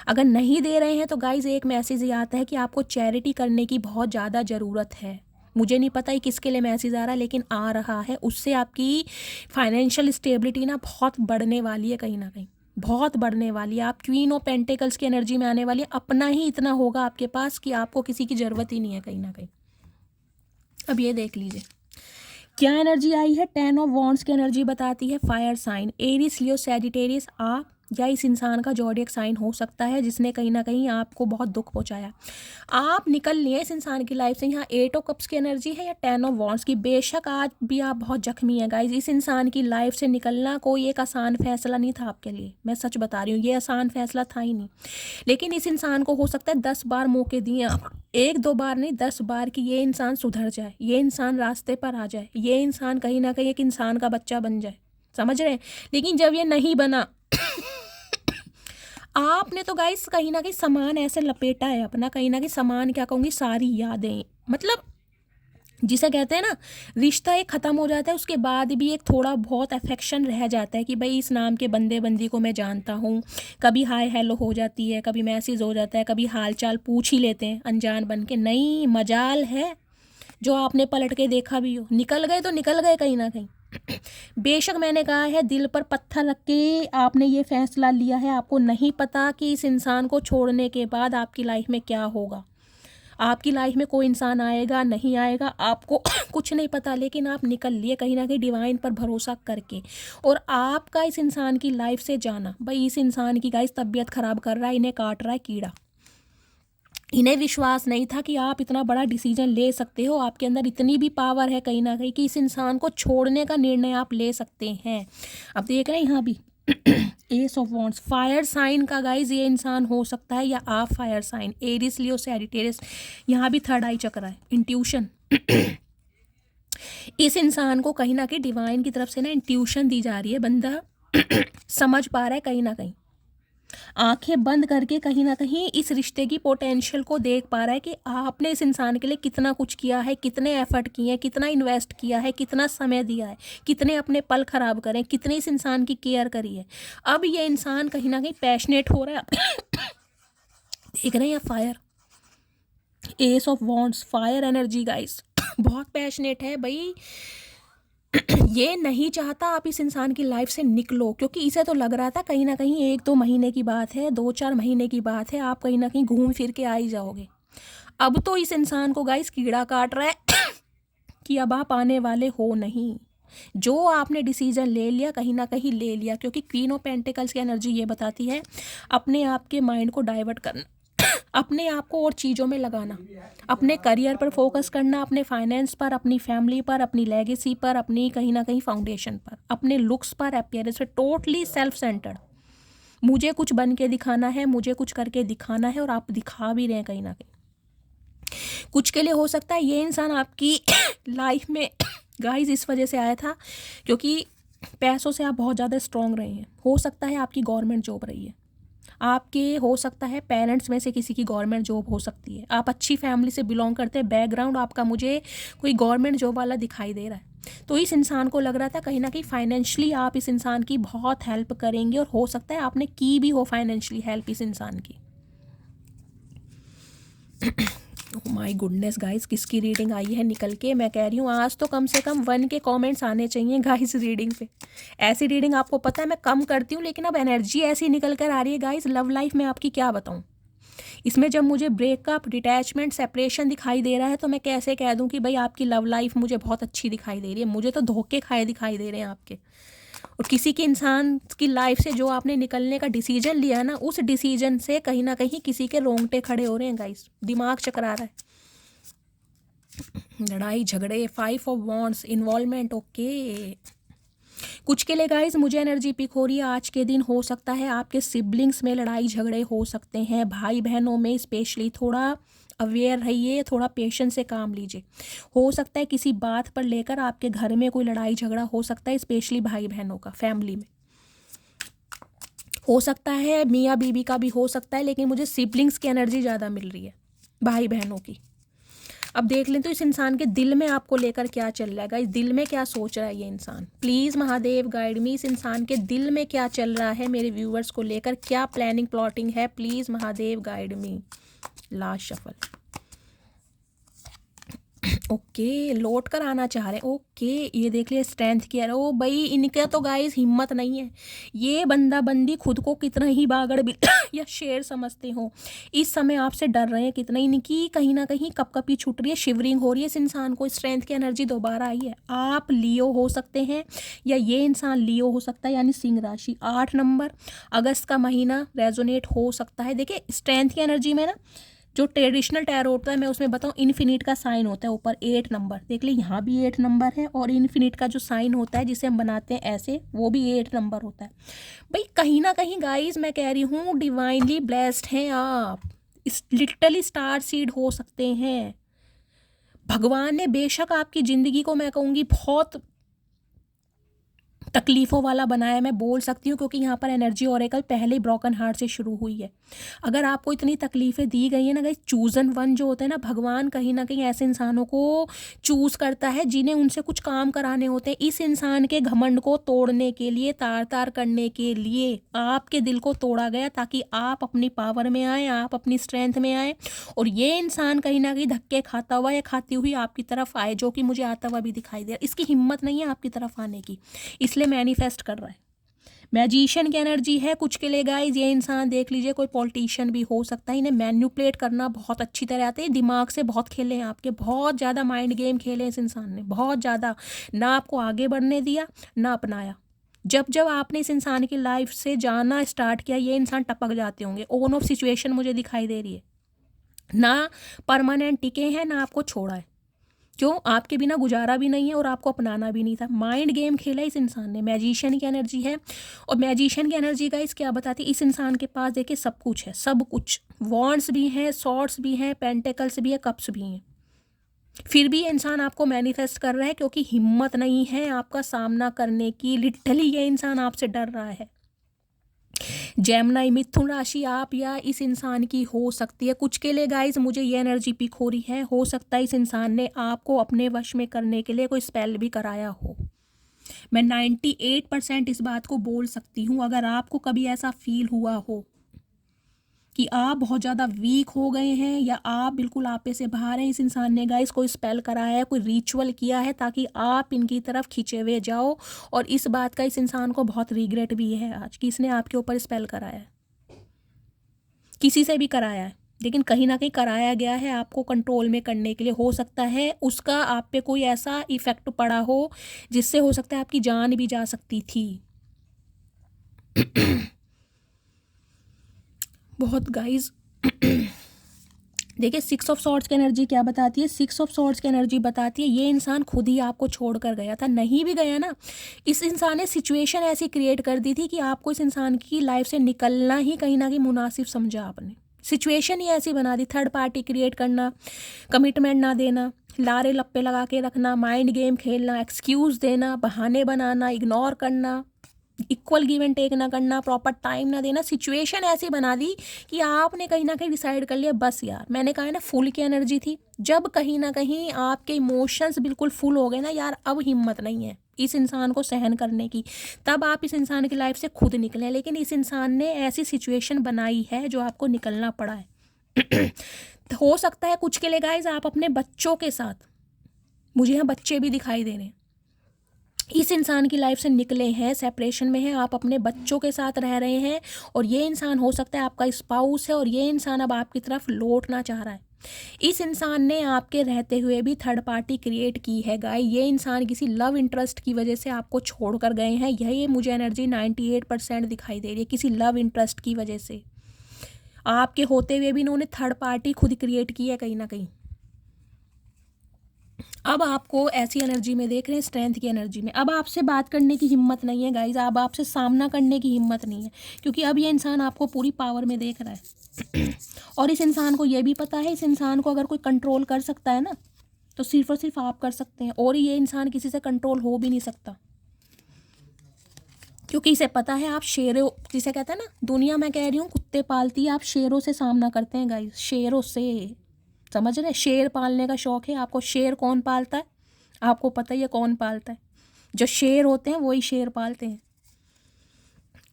अगर नहीं दे रहे हैं तो गाइज एक मैसेज ये आता है कि आपको चैरिटी करने की बहुत ज़्यादा ज़रूरत है। मुझे नहीं पता ही किसके लिए मैसेज आ रहा है, लेकिन आ रहा है। उससे आपकी फाइनेंशियल स्टेबिलिटी ना बहुत बढ़ने वाली है, कहीं ना कहीं बहुत बढ़ने वाली है। आप क्वीन ऑफ पेंटिकल्स की एनर्जी में आने वाली है। अपना ही इतना होगा आपके पास कि आपको किसी की ज़रूरत ही नहीं है कहीं ना कहीं। अब ये देख लीजिए क्या एनर्जी आई है। 10 ऑफ वॉन्ड्स की एनर्जी बताती है फायर साइन, एरीज, लियो, सैजिटेरियस। आप या इस इंसान का ज़ोडिएक साइन हो सकता है जिसने कहीं ना कहीं आपको बहुत दुख पहुंचाया। आप निकल लिए इस इंसान की लाइफ से। यहाँ 8 ऑफ कप्स की एनर्जी है या 10 ऑफ वॉन्ड्स की। बेशक आज भी आप बहुत जख्मी हैं गाइज। इस इंसान की लाइफ से निकलना कोई एक आसान फैसला नहीं था आपके लिए, मैं सच बता रही हूँ। ये आसान फैसला था ही नहीं। लेकिन इस इंसान को हो सकता है 10 बार मौके दिए आप, 1-2 बार नहीं 10 बार, कि ये इंसान सुधर जाए, ये इंसान रास्ते पर आ जाए, ये इंसान कहीं ना कहीं एक इंसान का बच्चा बन जाए। समझ रहे हैं? लेकिन जब ये नहीं बना आपने तो गाइस कहीं ना कहीं सामान ऐसे लपेटा है अपना, कहीं ना कहीं सामान क्या कहूँगी, सारी यादें, मतलब जिसे कहते हैं ना रिश्ता एक ख़त्म हो जाता है, उसके बाद भी एक थोड़ा बहुत अफेक्शन रह जाता है कि भाई इस नाम के बंदे बंदी को मैं जानता हूँ। कभी हाय हेलो हो जाती है, कभी मैसेज हो जाता है, कभी हाल चाल पूछ ही लेते हैं अनजान बन के। नहीं, मजाल है जो आपने पलट के देखा भी हो। निकल गए तो निकल गए कहीं ना कहीं। बेशक मैंने कहा है दिल पर पत्थर रख के आपने ये फैसला लिया है। आपको नहीं पता कि इस इंसान को छोड़ने के बाद आपकी लाइफ में क्या होगा, आपकी लाइफ में कोई इंसान आएगा नहीं आएगा, आपको कुछ नहीं पता। लेकिन आप निकल लिए कहीं ना कहीं डिवाइन पर भरोसा करके। और आपका इस इंसान की लाइफ से जाना, भाई इस इंसान की गाइस तबीयत खराब कर रहा है, इन्हें काट रहा है कीड़ा। इन्हें विश्वास नहीं था कि आप इतना बड़ा डिसीजन ले सकते हो। आपके अंदर इतनी भी पावर है कहीं ना कहीं कि इस इंसान को छोड़ने का निर्णय आप ले सकते हैं। अब देख रहे हैं यहाँ भी ace of wands, fire sign का गाइज ये इंसान हो सकता है, या आप fire sign, Aries, Leo, Sagittarius. यहाँ भी थर्ड आई चक्र है, इंट्यूशन। इस इंसान को कहीं ना कहीं डिवाइन की तरफ से ना इंट्यूशन दी जा रही है। बंदा समझ पा रहा है कहीं ना कहीं, आंखें बंद करके कहीं ना कहीं इस रिश्ते की पोटेंशियल को देख पा रहा है कि आपने इस इंसान के लिए कितना कुछ किया है, कितने एफर्ट किए हैं, कितना इन्वेस्ट किया है, कितना समय दिया है, कितने अपने पल खराब करें, कितने इस इंसान की केयर करी है। अब ये इंसान कहीं ना कहीं पैशनेट हो रहा है। देख रहे हैं fire, S of wands, fire energy guys, बहुत पैशनेट है भाई। ये नहीं चाहता आप इस इंसान की लाइफ से निकलो, क्योंकि इसे तो लग रहा था कहीं ना कहीं 1-2 महीने की बात है, 2-4 महीने की बात है, आप कहीं ना कहीं घूम फिर के आ ही जाओगे। अब तो इस इंसान को गाइस कीड़ा काट रहा है कि अब आप आने वाले हो नहीं। जो आपने डिसीजन ले लिया कहीं ना कहीं ले लिया, क्योंकि क्वीन ऑफ पेंटिकल्स की एनर्जी ये बताती है अपने आप के माइंड को डाइवर्ट करना, अपने आप को और चीज़ों में लगाना, अपने करियर पर फोकस करना, अपने फाइनेंस पर, अपनी फैमिली पर, अपनी लेगेसी पर, अपनी कहीं ना कहीं फाउंडेशन पर, अपने लुक्स पर, अपीयरेंस पर, टोटली सेल्फ सेंटर्ड। मुझे कुछ बन के दिखाना है, मुझे कुछ करके दिखाना है, और आप दिखा भी रहे हैं कहीं ना कहीं। कुछ के लिए हो सकता है ये इंसान आपकी लाइफ में गाइस इस वजह से आया था क्योंकि पैसों से आप बहुत ज़्यादा स्ट्रांग रहे हैं। हो सकता है आपकी गवर्नमेंट जॉब रही है, आपके हो सकता है पेरेंट्स में से किसी की गवर्नमेंट जॉब हो सकती है, आप अच्छी फैमिली से बिलोंग करते हैं, बैकग्राउंड आपका मुझे कोई गवर्नमेंट जॉब वाला दिखाई दे रहा है। तो इस इंसान को लग रहा था कहीं ना कहीं फाइनेंशियली आप इस इंसान की बहुत हेल्प करेंगे, और हो सकता है आपने की भी हो फाइनेंशियली हेल्प इस इंसान की। माय गुडनेस गाइस, किसकी रीडिंग आई है निकल के, मैं कह रही हूँ आज तो कम से कम 1 के कमेंट्स आने चाहिए गाइस रीडिंग पे। ऐसी रीडिंग आपको पता है मैं कम करती हूँ, लेकिन अब एनर्जी ऐसी निकल कर आ रही है गाइस। लव लाइफ में आपकी क्या बताऊँ, इसमें जब मुझे ब्रेकअप, डिटैचमेंट, सेपरेशन दिखाई दे रहा है तो मैं कैसे कह दूँ कि भाई आपकी लव लाइफ मुझे बहुत अच्छी दिखाई दे रही है। मुझे तो धोखे खाए दिखाई दे रहे हैं आपके, और किसी के इंसान की लाइफ से जो आपने निकलने का डिसीजन लिया है ना, उस डिसीजन से कहीं ना कहीं किसी के रोंगटे खड़े हो रहे हैं गाइस, दिमाग चकरा रहा है। लड़ाई झगड़े, 5 ऑफ वॉन्ड्स, इन्वॉल्वमेंट, ओके। कुछ के लिए गाइस मुझे एनर्जी पिक हो रही है आज के दिन, हो सकता है आपके सिबलिंग्स में लड़ाई झगड़े हो सकते हैं, भाई बहनों में स्पेशली थोड़ा अवेयर रहिए, थोड़ा पेशेंस से काम लीजिए। हो सकता है किसी बात पर लेकर आपके घर में कोई लड़ाई झगड़ा हो सकता है, स्पेशली भाई बहनों का, फैमिली में हो सकता है, मियाँ बीवी का भी हो सकता है, लेकिन मुझे सिबलिंग्स की एनर्जी ज़्यादा मिल रही है, भाई बहनों की। अब देख लें तो इस इंसान के दिल में आपको लेकर क्या चल रहा है गाइस, दिल में क्या सोच रहा है ये इंसान। प्लीज़ महादेव गाइड मी, इस इंसान के दिल में क्या चल रहा है मेरे व्यूअर्स को लेकर, क्या प्लानिंग प्लॉटिंग है, please Mahadev guide me. Last shuffle, okay लौट कर आना चाह रहे हैं, ओके ये देख लिया स्ट्रेंथ किया। ओ भाई इनका तो गाइस हिम्मत नहीं है, ये बंदा बंदी खुद को कितना ही बागड़ या शेर समझते हो, इस समय आपसे डर रहे हैं कितना, इनकी कहीं ना कहीं कपकपी छूट रही है, शिवरिंग हो रही है। इस इंसान को स्ट्रेंथ की एनर्जी दोबारा आई है। आप लियो हो सकते हैं या ये इंसान लियो हो सकता है, यानी सिंह राशि। 8 नंबर अगस्त का महीना रेजोनेट हो सकता है। देखिए स्ट्रेंथ की एनर्जी में ना जो ट्रेडिशनल टैरो होता है मैं उसमें बताऊँ, इन्फिनिट का साइन होता है ऊपर 8 नंबर, देख ले यहाँ भी 8 नंबर है, और इन्फिनिट का जो साइन होता है जिसे हम बनाते हैं ऐसे, वो भी 8 नंबर होता है। भाई कहीं ना कहीं गाइस मैं कह रही हूँ डिवाइनली ब्लेस्ड हैं आप, लिटरली स्टार सीड हो सकते हैं। भगवान ने बेशक आपकी ज़िंदगी को मैं कहूँगी बहुत तकलीफ़ों वाला बनाया, मैं बोल सकती हूँ, क्योंकि यहाँ पर एनर्जी ओरेकल पहले ही ब्रोकन हार्ट से शुरू हुई है। अगर आपको इतनी तकलीफ़ें दी गई है ना गाइस, चूज़न वन जो होते हैं ना, भगवान कहीं ना कहीं ऐसे इंसानों को चूज़ करता है जिन्हें उनसे कुछ काम कराने होते हैं। इस इंसान के घमंड को तोड़ने के लिए, तार तार करने के लिए आपके दिल को तोड़ा गया, ताकि आप अपनी पावर में आए, आप अपनी स्ट्रेंथ में आए, और ये इंसान कहीं ना कहीं धक्के खाता हुआ या खाती हुई आपकी तरफ आए, जो कि मुझे आता हुआ भी दिखाई दे रहा है। इसकी हिम्मत नहीं है आपकी तरफ आने की, इसलिए मैनिफेस्ट कर रहा है। मैजिशियन की एनर्जी है कुछ के लिए गाइस, ये इंसान देख लीजिए कोई पॉलिटिशियन भी हो सकता है, इन्हें मैन्युपुलेट करना बहुत अच्छी तरह आते हैं, दिमाग से बहुत खेले हैं आपके, बहुत ज़्यादा माइंड गेम खेले इस इंसान ने, बहुत ज़्यादा, ना आपको आगे बढ़ने दिया ना अपनाया। जब जब आपने इस इंसान की लाइफ से जाना स्टार्ट किया, ये इंसान टपक जाते होंगे। ओन ऑफ सिचुएशन मुझे दिखाई दे रही है, ना परमानेंट टिके हैं ना आपको छोड़ा है। क्यों, आपके बिना गुजारा भी नहीं है और आपको अपनाना भी नहीं था। माइंड गेम खेला इस इंसान ने। मैजिशियन की एनर्जी है, और मैजिशियन की एनर्जी का इस क्या बताती है, इस इंसान के पास देखिए सब कुछ है, सब कुछ, वॉन्ड्स भी हैं, सॉर्ड्स भी हैं, पेंटिकल्स भी है, कप्स भी हैं, फिर भी ये इंसान आपको मैनिफेस्ट कर रहा है क्योंकि हिम्मत नहीं है आपका सामना करने की। लिटरली ये इंसान आपसे डर रहा है। जेमिनी मिथुन राशि आप या इस इंसान की हो सकती है। कुछ के लिए गाइज मुझे ये एनर्जी पिक हो रही है, हो सकता है इस इंसान ने आपको अपने वश में करने के लिए कोई स्पेल भी कराया हो। मैं 98% इस बात को बोल सकती हूँ। अगर आपको कभी ऐसा फील हुआ हो कि आप बहुत ज़्यादा वीक हो गए हैं या आप बिल्कुल आपे से बाहर हैं, इस इंसान ने गाइस कोई स्पेल कराया है, कोई रिचुअल किया है ताकि आप इनकी तरफ खींचे हुए जाओ। और इस बात का इस इंसान को बहुत रिग्रेट भी है आज कि इसने आपके ऊपर स्पेल कराया है, किसी से भी कराया है। लेकिन कहीं ना कहीं कराया गया है आपको कंट्रोल में करने के लिए। हो सकता है उसका आप पे कोई ऐसा इफेक्ट पड़ा हो जिससे हो सकता है आपकी जान भी जा सकती थी। बहुत गाइज देखिए 6 ऑफ सॉर्ड्स की एनर्जी क्या बताती है? 6 ऑफ सॉर्ड्स की एनर्जी बताती है ये इंसान खुद ही आपको छोड़कर गया था। नहीं भी गया ना, इस इंसान ने सिचुएशन ऐसी क्रिएट कर दी थी कि आपको इस इंसान की लाइफ से निकलना ही कहीं ना कहीं मुनासिब समझा आपने। सिचुएशन ही ऐसी बना दी, थर्ड पार्टी क्रिएट करना, कमिटमेंट ना देना, लारे लप्पे लगा के रखना, माइंड गेम खेलना, एक्सक्यूज़ देना, बहाने बनाना, इग्नोर करना, इक्वल गिव एंड टेक ना करना, प्रॉपर टाइम ना देना। सिचुएशन ऐसी बना दी कि आपने कहीं ना कहीं डिसाइड कर लिया बस यार, मैंने कहा है ना फुल की एनर्जी थी। जब कहीं ना कहीं आपके इमोशंस बिल्कुल फुल हो गए ना यार, अब हिम्मत नहीं है इस इंसान को सहन करने की, तब आप इस इंसान की लाइफ से खुद निकले। लेकिन इस इंसान ने ऐसी सिचुएशन बनाई है जो आपको निकलना पड़ा है। तो हो सकता है कुछ के लिए गाइज आप अपने बच्चों के साथ, मुझे यहाँ बच्चे भी दिखाई दे रहे हैं, इस इंसान की लाइफ से निकले हैं, सेपरेशन में है, आप अपने बच्चों के साथ रह रहे हैं और ये इंसान हो सकता है आपका स्पाउस है और ये इंसान अब आपकी तरफ लौटना चाह रहा है। इस इंसान ने आपके रहते हुए भी थर्ड पार्टी क्रिएट की है गाय। ये इंसान किसी लव इंटरेस्ट की वजह से आपको छोड़ कर गए हैं। यही मुझे एनर्जी 98% दिखाई दे रही है, किसी लव इंटरेस्ट की वजह से आपके होते हुए भी इन्होंने थर्ड पार्टी खुद क्रिएट की है कहीं ना कहीं। अब आपको ऐसी एनर्जी में देख रहे हैं, स्ट्रेंथ की एनर्जी में। अब आपसे बात करने की हिम्मत नहीं है गाइज, अब आपसे सामना करने की हिम्मत नहीं है, क्योंकि अब ये इंसान आपको पूरी पावर में देख रहा है। और इस इंसान को ये भी पता है, इस इंसान को अगर कोई कंट्रोल कर सकता है ना तो सिर्फ और सिर्फ आप कर सकते हैं, और ये इंसान किसी से कंट्रोल हो भी नहीं सकता, क्योंकि इसे पता है आप शेरों, जिसे कहते हैं ना दुनिया में कह रही हूँ कुत्ते पालती है, आप शेरों से सामना करते हैं गाइज, शेरों से। समझ रहे हैं? शेर पालने का शौक है आपको। शेर कौन पालता है आपको पता ही है कौन पालता है? जो शेर होते हैं वही शेर पालते हैं।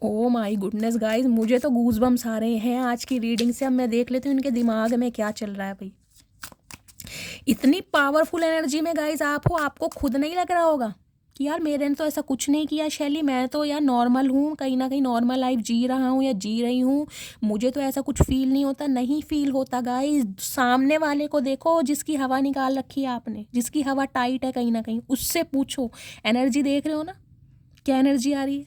ओ माय गुडनेस गाइस, मुझे तो गूज़बम्स आ रहे हैं आज की रीडिंग से। अब मैं देख लेती हूँ इनके दिमाग में क्या चल रहा है भाई। इतनी पावरफुल एनर्जी में गाइस आप हो, आपको खुद नहीं लग रहा होगा कि यार मेरे ने तो ऐसा कुछ नहीं किया शैली, मैं तो यार नॉर्मल हूँ, कहीं ना कहीं नॉर्मल लाइफ जी रहा हूँ या जी रही हूँ, मुझे तो ऐसा कुछ फील नहीं होता। नहीं फील होता गाइस। सामने वाले को देखो जिसकी हवा निकाल रखी है आपने, जिसकी हवा टाइट है कहीं ना कहीं, उससे पूछो। एनर्जी देख रहे हो ना क्या एनर्जी आ रही है?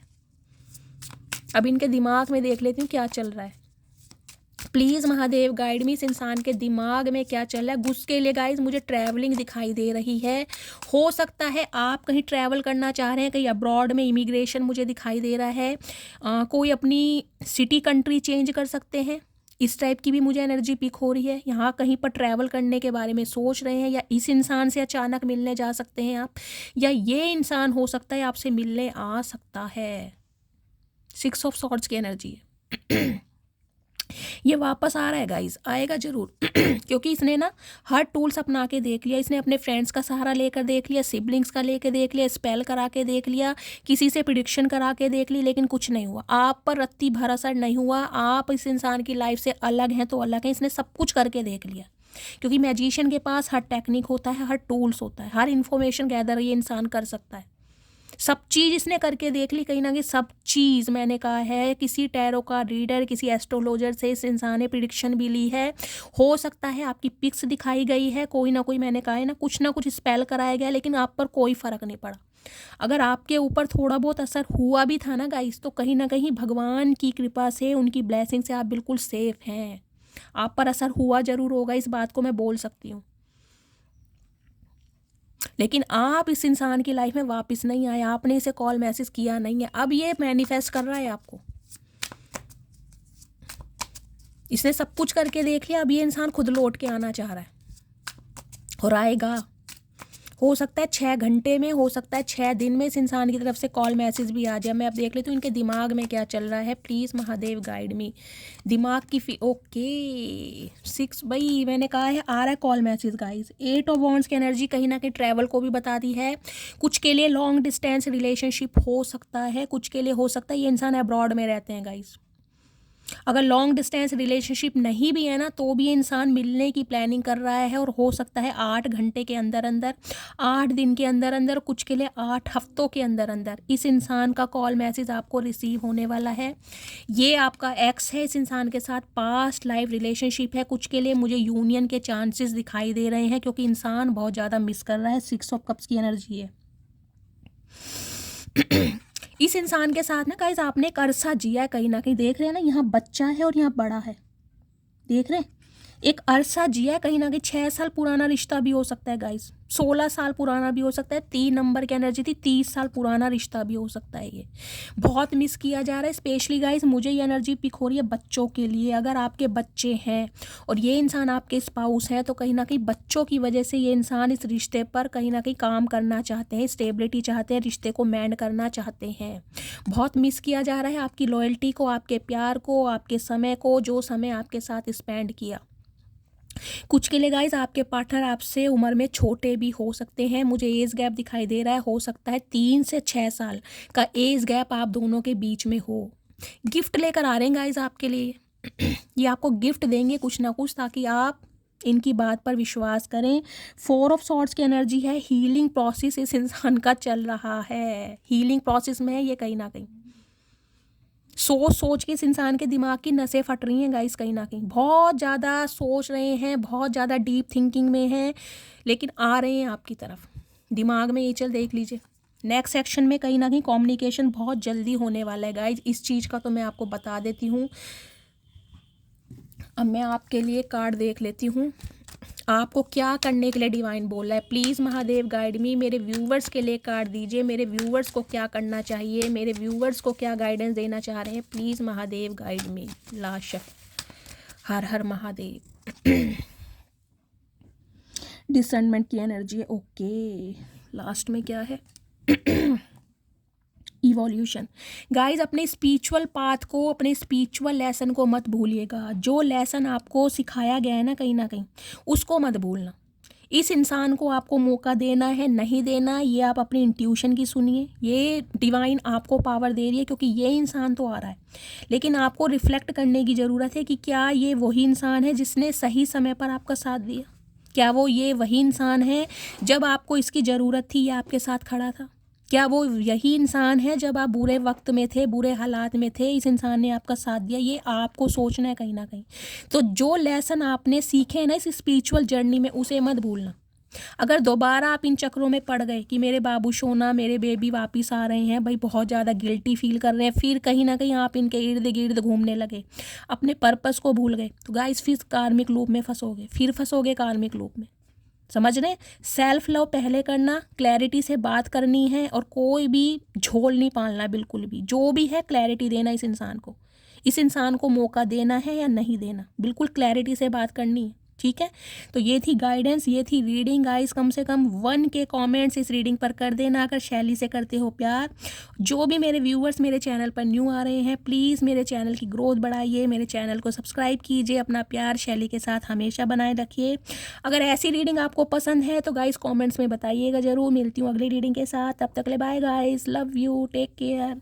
अब इनके दिमाग में देख लेती हूँ क्या चल रहा है। प्लीज़ महादेव गाइड मी, इस इंसान के दिमाग में क्या चल रहा है। गुस्से के लिए गाइज मुझे ट्रैवलिंग दिखाई दे रही है। हो सकता है आप कहीं ट्रैवल करना चाह रहे हैं, कहीं अब्रॉड में, इमिग्रेशन मुझे दिखाई दे रहा है। कोई अपनी सिटी कंट्री चेंज कर सकते हैं, इस टाइप की भी मुझे एनर्जी पिक हो रही है। यहाँ कहीं पर ट्रैवल करने के बारे में सोच रहे हैं, या इस इंसान से अचानक मिलने जा सकते हैं आप, या ये इंसान हो सकता है आपसे मिलने आ सकता है। 6 ऑफ सॉर्ड्स की एनर्जी है। ये वापस आ रहा है गाइज, आएगा जरूर। क्योंकि इसने ना हर टूल्स अपना के देख लिया। इसने अपने फ्रेंड्स का सहारा लेकर देख लिया, सिबलिंग्स का लेकर देख लिया, स्पेल करा के देख लिया, किसी से प्रिडिक्शन करा के देख ली, लेकिन कुछ नहीं हुआ। आप पर रत्ती भर असर नहीं हुआ। आप इस इंसान की लाइफ से अलग हैं तो अलग हैं। इसने सब कुछ करके देख लिया, क्योंकि मैजिशियन के पास हर टेक्निक होता है, हर टूल्स होता है, हर इन्फॉर्मेशन गैदर ये इंसान कर सकता है। सब चीज़ इसने करके देख ली कहीं ना कहीं। सब चीज़ मैंने कहा है, किसी टैरो का रीडर, किसी एस्ट्रोलॉजर से इस इंसान ने प्रिडिक्शन भी ली है। हो सकता है आपकी पिक्स दिखाई गई है, कोई ना कोई, मैंने कहा है ना, कुछ ना कुछ स्पेल कराया गया, लेकिन आप पर कोई फ़र्क नहीं पड़ा। अगर आपके ऊपर थोड़ा बहुत असर हुआ भी था ना गाइस, तो कहीं ना कहीं भगवान की कृपा से, उनकी ब्लेसिंग से आप बिल्कुल सेफ हैं। आप पर असर हुआ जरूर होगा, इस बात को मैं बोल सकती हूँ, लेकिन आप इस इंसान की लाइफ में वापस नहीं आए। आपने इसे कॉल मैसेज किया नहीं है। अब ये मैनिफेस्ट कर रहा है आपको। इसने सब कुछ करके देख लिया, अब ये इंसान खुद लौट के आना चाह रहा है और आएगा। हो सकता है 6 घंटे में, हो सकता है 6 दिन में इस इंसान की तरफ से कॉल मैसेज भी आ जाए। मैं अब देख लेती हूँ इनके दिमाग में क्या चल रहा है। प्लीज़ महादेव गाइड मी। दिमाग की ओके 6 भाई मैंने कहा है आ रहा है call message guys. 8 of wands की एनर्जी कहीं ना कहीं ट्रैवल को भी बताती है। कुछ के लिए लॉन्ग डिस्टेंस रिलेशनशिप हो सकता है, कुछ के लिए हो सकता है ये इंसान अब्रॉड में रहते हैं गाइज। अगर लॉन्ग डिस्टेंस रिलेशनशिप नहीं भी है ना, तो भी ये इंसान मिलने की प्लानिंग कर रहा है, और हो सकता है 8 घंटे के अंदर अंदर, 8 दिन के अंदर अंदर, कुछ के लिए 8 हफ्तों के अंदर अंदर इस इंसान का कॉल मैसेज आपको रिसीव होने वाला है। ये आपका एक्स है, इस इंसान के साथ पास्ट लाइफ रिलेशनशिप है। कुछ के लिए मुझे यूनियन के चांसेस दिखाई दे रहे हैं, क्योंकि इंसान बहुत ज़्यादा मिस कर रहा है। 6 ऑफ कप्स की एनर्जी है। इस इंसान के साथ ना गाइस आपने एक अरसा जिया है, कहीं ना कहीं देख रहे हैं ना, यहाँ बच्चा है और यहाँ बड़ा है, देख रहे हैं, एक अरसा जिया है कहीं ना कहीं। 6 साल पुराना रिश्ता भी हो सकता है गाइस, 16 साल पुराना भी हो सकता है। 3 नंबर की एनर्जी थी, 30 साल पुराना रिश्ता भी हो सकता है। ये बहुत मिस किया जा रहा है। स्पेशली गाइस मुझे ये एनर्जी पिक हो रही है बच्चों के लिए। अगर आपके बच्चे हैं और ये इंसान आपके स्पाउस है, तो कहीं ना कहीं बच्चों की वजह से ये इंसान इस रिश्ते पर कहीं ना कहीं काम करना चाहते हैं, स्टेबिलिटी चाहते हैं, रिश्ते को मैंड करना चाहते हैं। बहुत मिस किया जा रहा है आपकी लॉयल्टी को, आपके प्यार को, आपके समय को, जो समय आपके साथ स्पेंड किया। कुछ के लिए गाइज आपके पार्टनर आपसे उम्र में छोटे भी हो सकते हैं। मुझे एज गैप दिखाई दे रहा है, हो सकता है 3 से 6 साल का एज गैप आप दोनों के बीच में हो। गिफ्ट लेकर आ रहे हैं गाइज आपके लिए। ये आपको गिफ्ट देंगे कुछ ना कुछ, ताकि आप इनकी बात पर विश्वास करें। 4 ऑफ सॉर्ड्स की एनर्जी है। हीलिंग प्रोसेस इस इंसान का चल रहा है, हीलिंग प्रोसेस में है ये। कहीं ना कहीं सोच सोच के इस इंसान के दिमाग की नसें फट रही हैं गाइस, कहीं ना कहीं बहुत ज़्यादा सोच रहे हैं, बहुत ज़्यादा डीप थिंकिंग में हैं, लेकिन आ रहे हैं आपकी तरफ। दिमाग में ये चल देख लीजिए। नेक्स्ट सेक्शन में कहीं ना कहीं कम्युनिकेशन बहुत जल्दी होने वाला है गाइज, इस चीज़ का तो मैं आपको बता देती हूँ। अब मैं आपके लिए कार्ड देख लेती हूँ, आपको क्या करने के लिए डिवाइन बोल रहा है। प्लीज़ महादेव गाइड मी। मेरे व्यूवर्स के लिए कार्ड दीजिए, मेरे व्यूवर्स को क्या करना चाहिए, मेरे व्यूवर्स को क्या गाइडेंस देना चाह रहे हैं। प्लीज़ महादेव गाइड मी। लाश हर हर महादेव। डिसर्नमेंट की एनर्जी है। ओके, लास्ट में क्या है? इवोल्यूशन। गाइज अपने स्पिरिचुअल पाथ को, अपने स्पिरिचुअल लेसन को मत भूलिएगा। जो लेसन आपको सिखाया गया है ना, कहीं ना कहीं उसको मत भूलना। इस इंसान को आपको मौका देना है, नहीं देना, ये आप अपनी इंट्यूशन की सुनिए। ये डिवाइन आपको पावर दे रही है, क्योंकि ये इंसान तो आ रहा है, लेकिन आपको रिफ्लेक्ट करने की ज़रूरत है कि क्या ये वही इंसान है जिसने सही समय पर आपका साथ दिया। क्या वो ये वही इंसान है जब आपको इसकी ज़रूरत थी, ये आपके साथ खड़ा था। क्या वो यही इंसान है जब आप बुरे वक्त में थे, बुरे हालात में थे, इस इंसान ने आपका साथ दिया। ये आपको सोचना है कहीं ना कहीं। तो जो लेसन आपने सीखे ना इस स्पिरिचुअल जर्नी में, उसे मत भूलना। अगर दोबारा आप इन चक्रों में पड़ गए कि मेरे बाबू सोना, मेरे बेबी वापस आ रहे हैं, भाई बहुत ज़्यादा गिल्टी फील कर रहे हैं, फिर कहीं ना कहीं आप इनके इर्द गिर्द घूमने लगे, अपने पर्पस को भूल गए, तो गाइस फिर कार्मिक लूप में फंसोगे, फिर फंसोगे कार्मिक लूप में। समझ रहे? सेल्फ लव पहले करना, क्लैरिटी से बात करनी है, और कोई भी झोल नहीं पालना बिल्कुल भी। जो भी है क्लैरिटी देना इस इंसान को, इस इंसान को मौका देना है या नहीं देना, बिल्कुल क्लैरिटी से बात करनी है। ठीक है, तो ये थी गाइडेंस, ये थी रीडिंग गाइस। कम से कम 1 के कमेंट्स इस रीडिंग पर कर देना अगर शैली से करते हो प्यार। जो भी मेरे व्यूअर्स मेरे चैनल पर न्यू आ रहे हैं, प्लीज़ मेरे चैनल की ग्रोथ बढ़ाइए, मेरे चैनल को सब्सक्राइब कीजिए, अपना प्यार शैली के साथ हमेशा बनाए रखिए। अगर ऐसी रीडिंग आपको पसंद है तो गाइस कॉमेंट्स में बताइएगा ज़रूर। मिलती हूँ अगली रीडिंग के साथ, तब तक ले bye guys, love you, take care.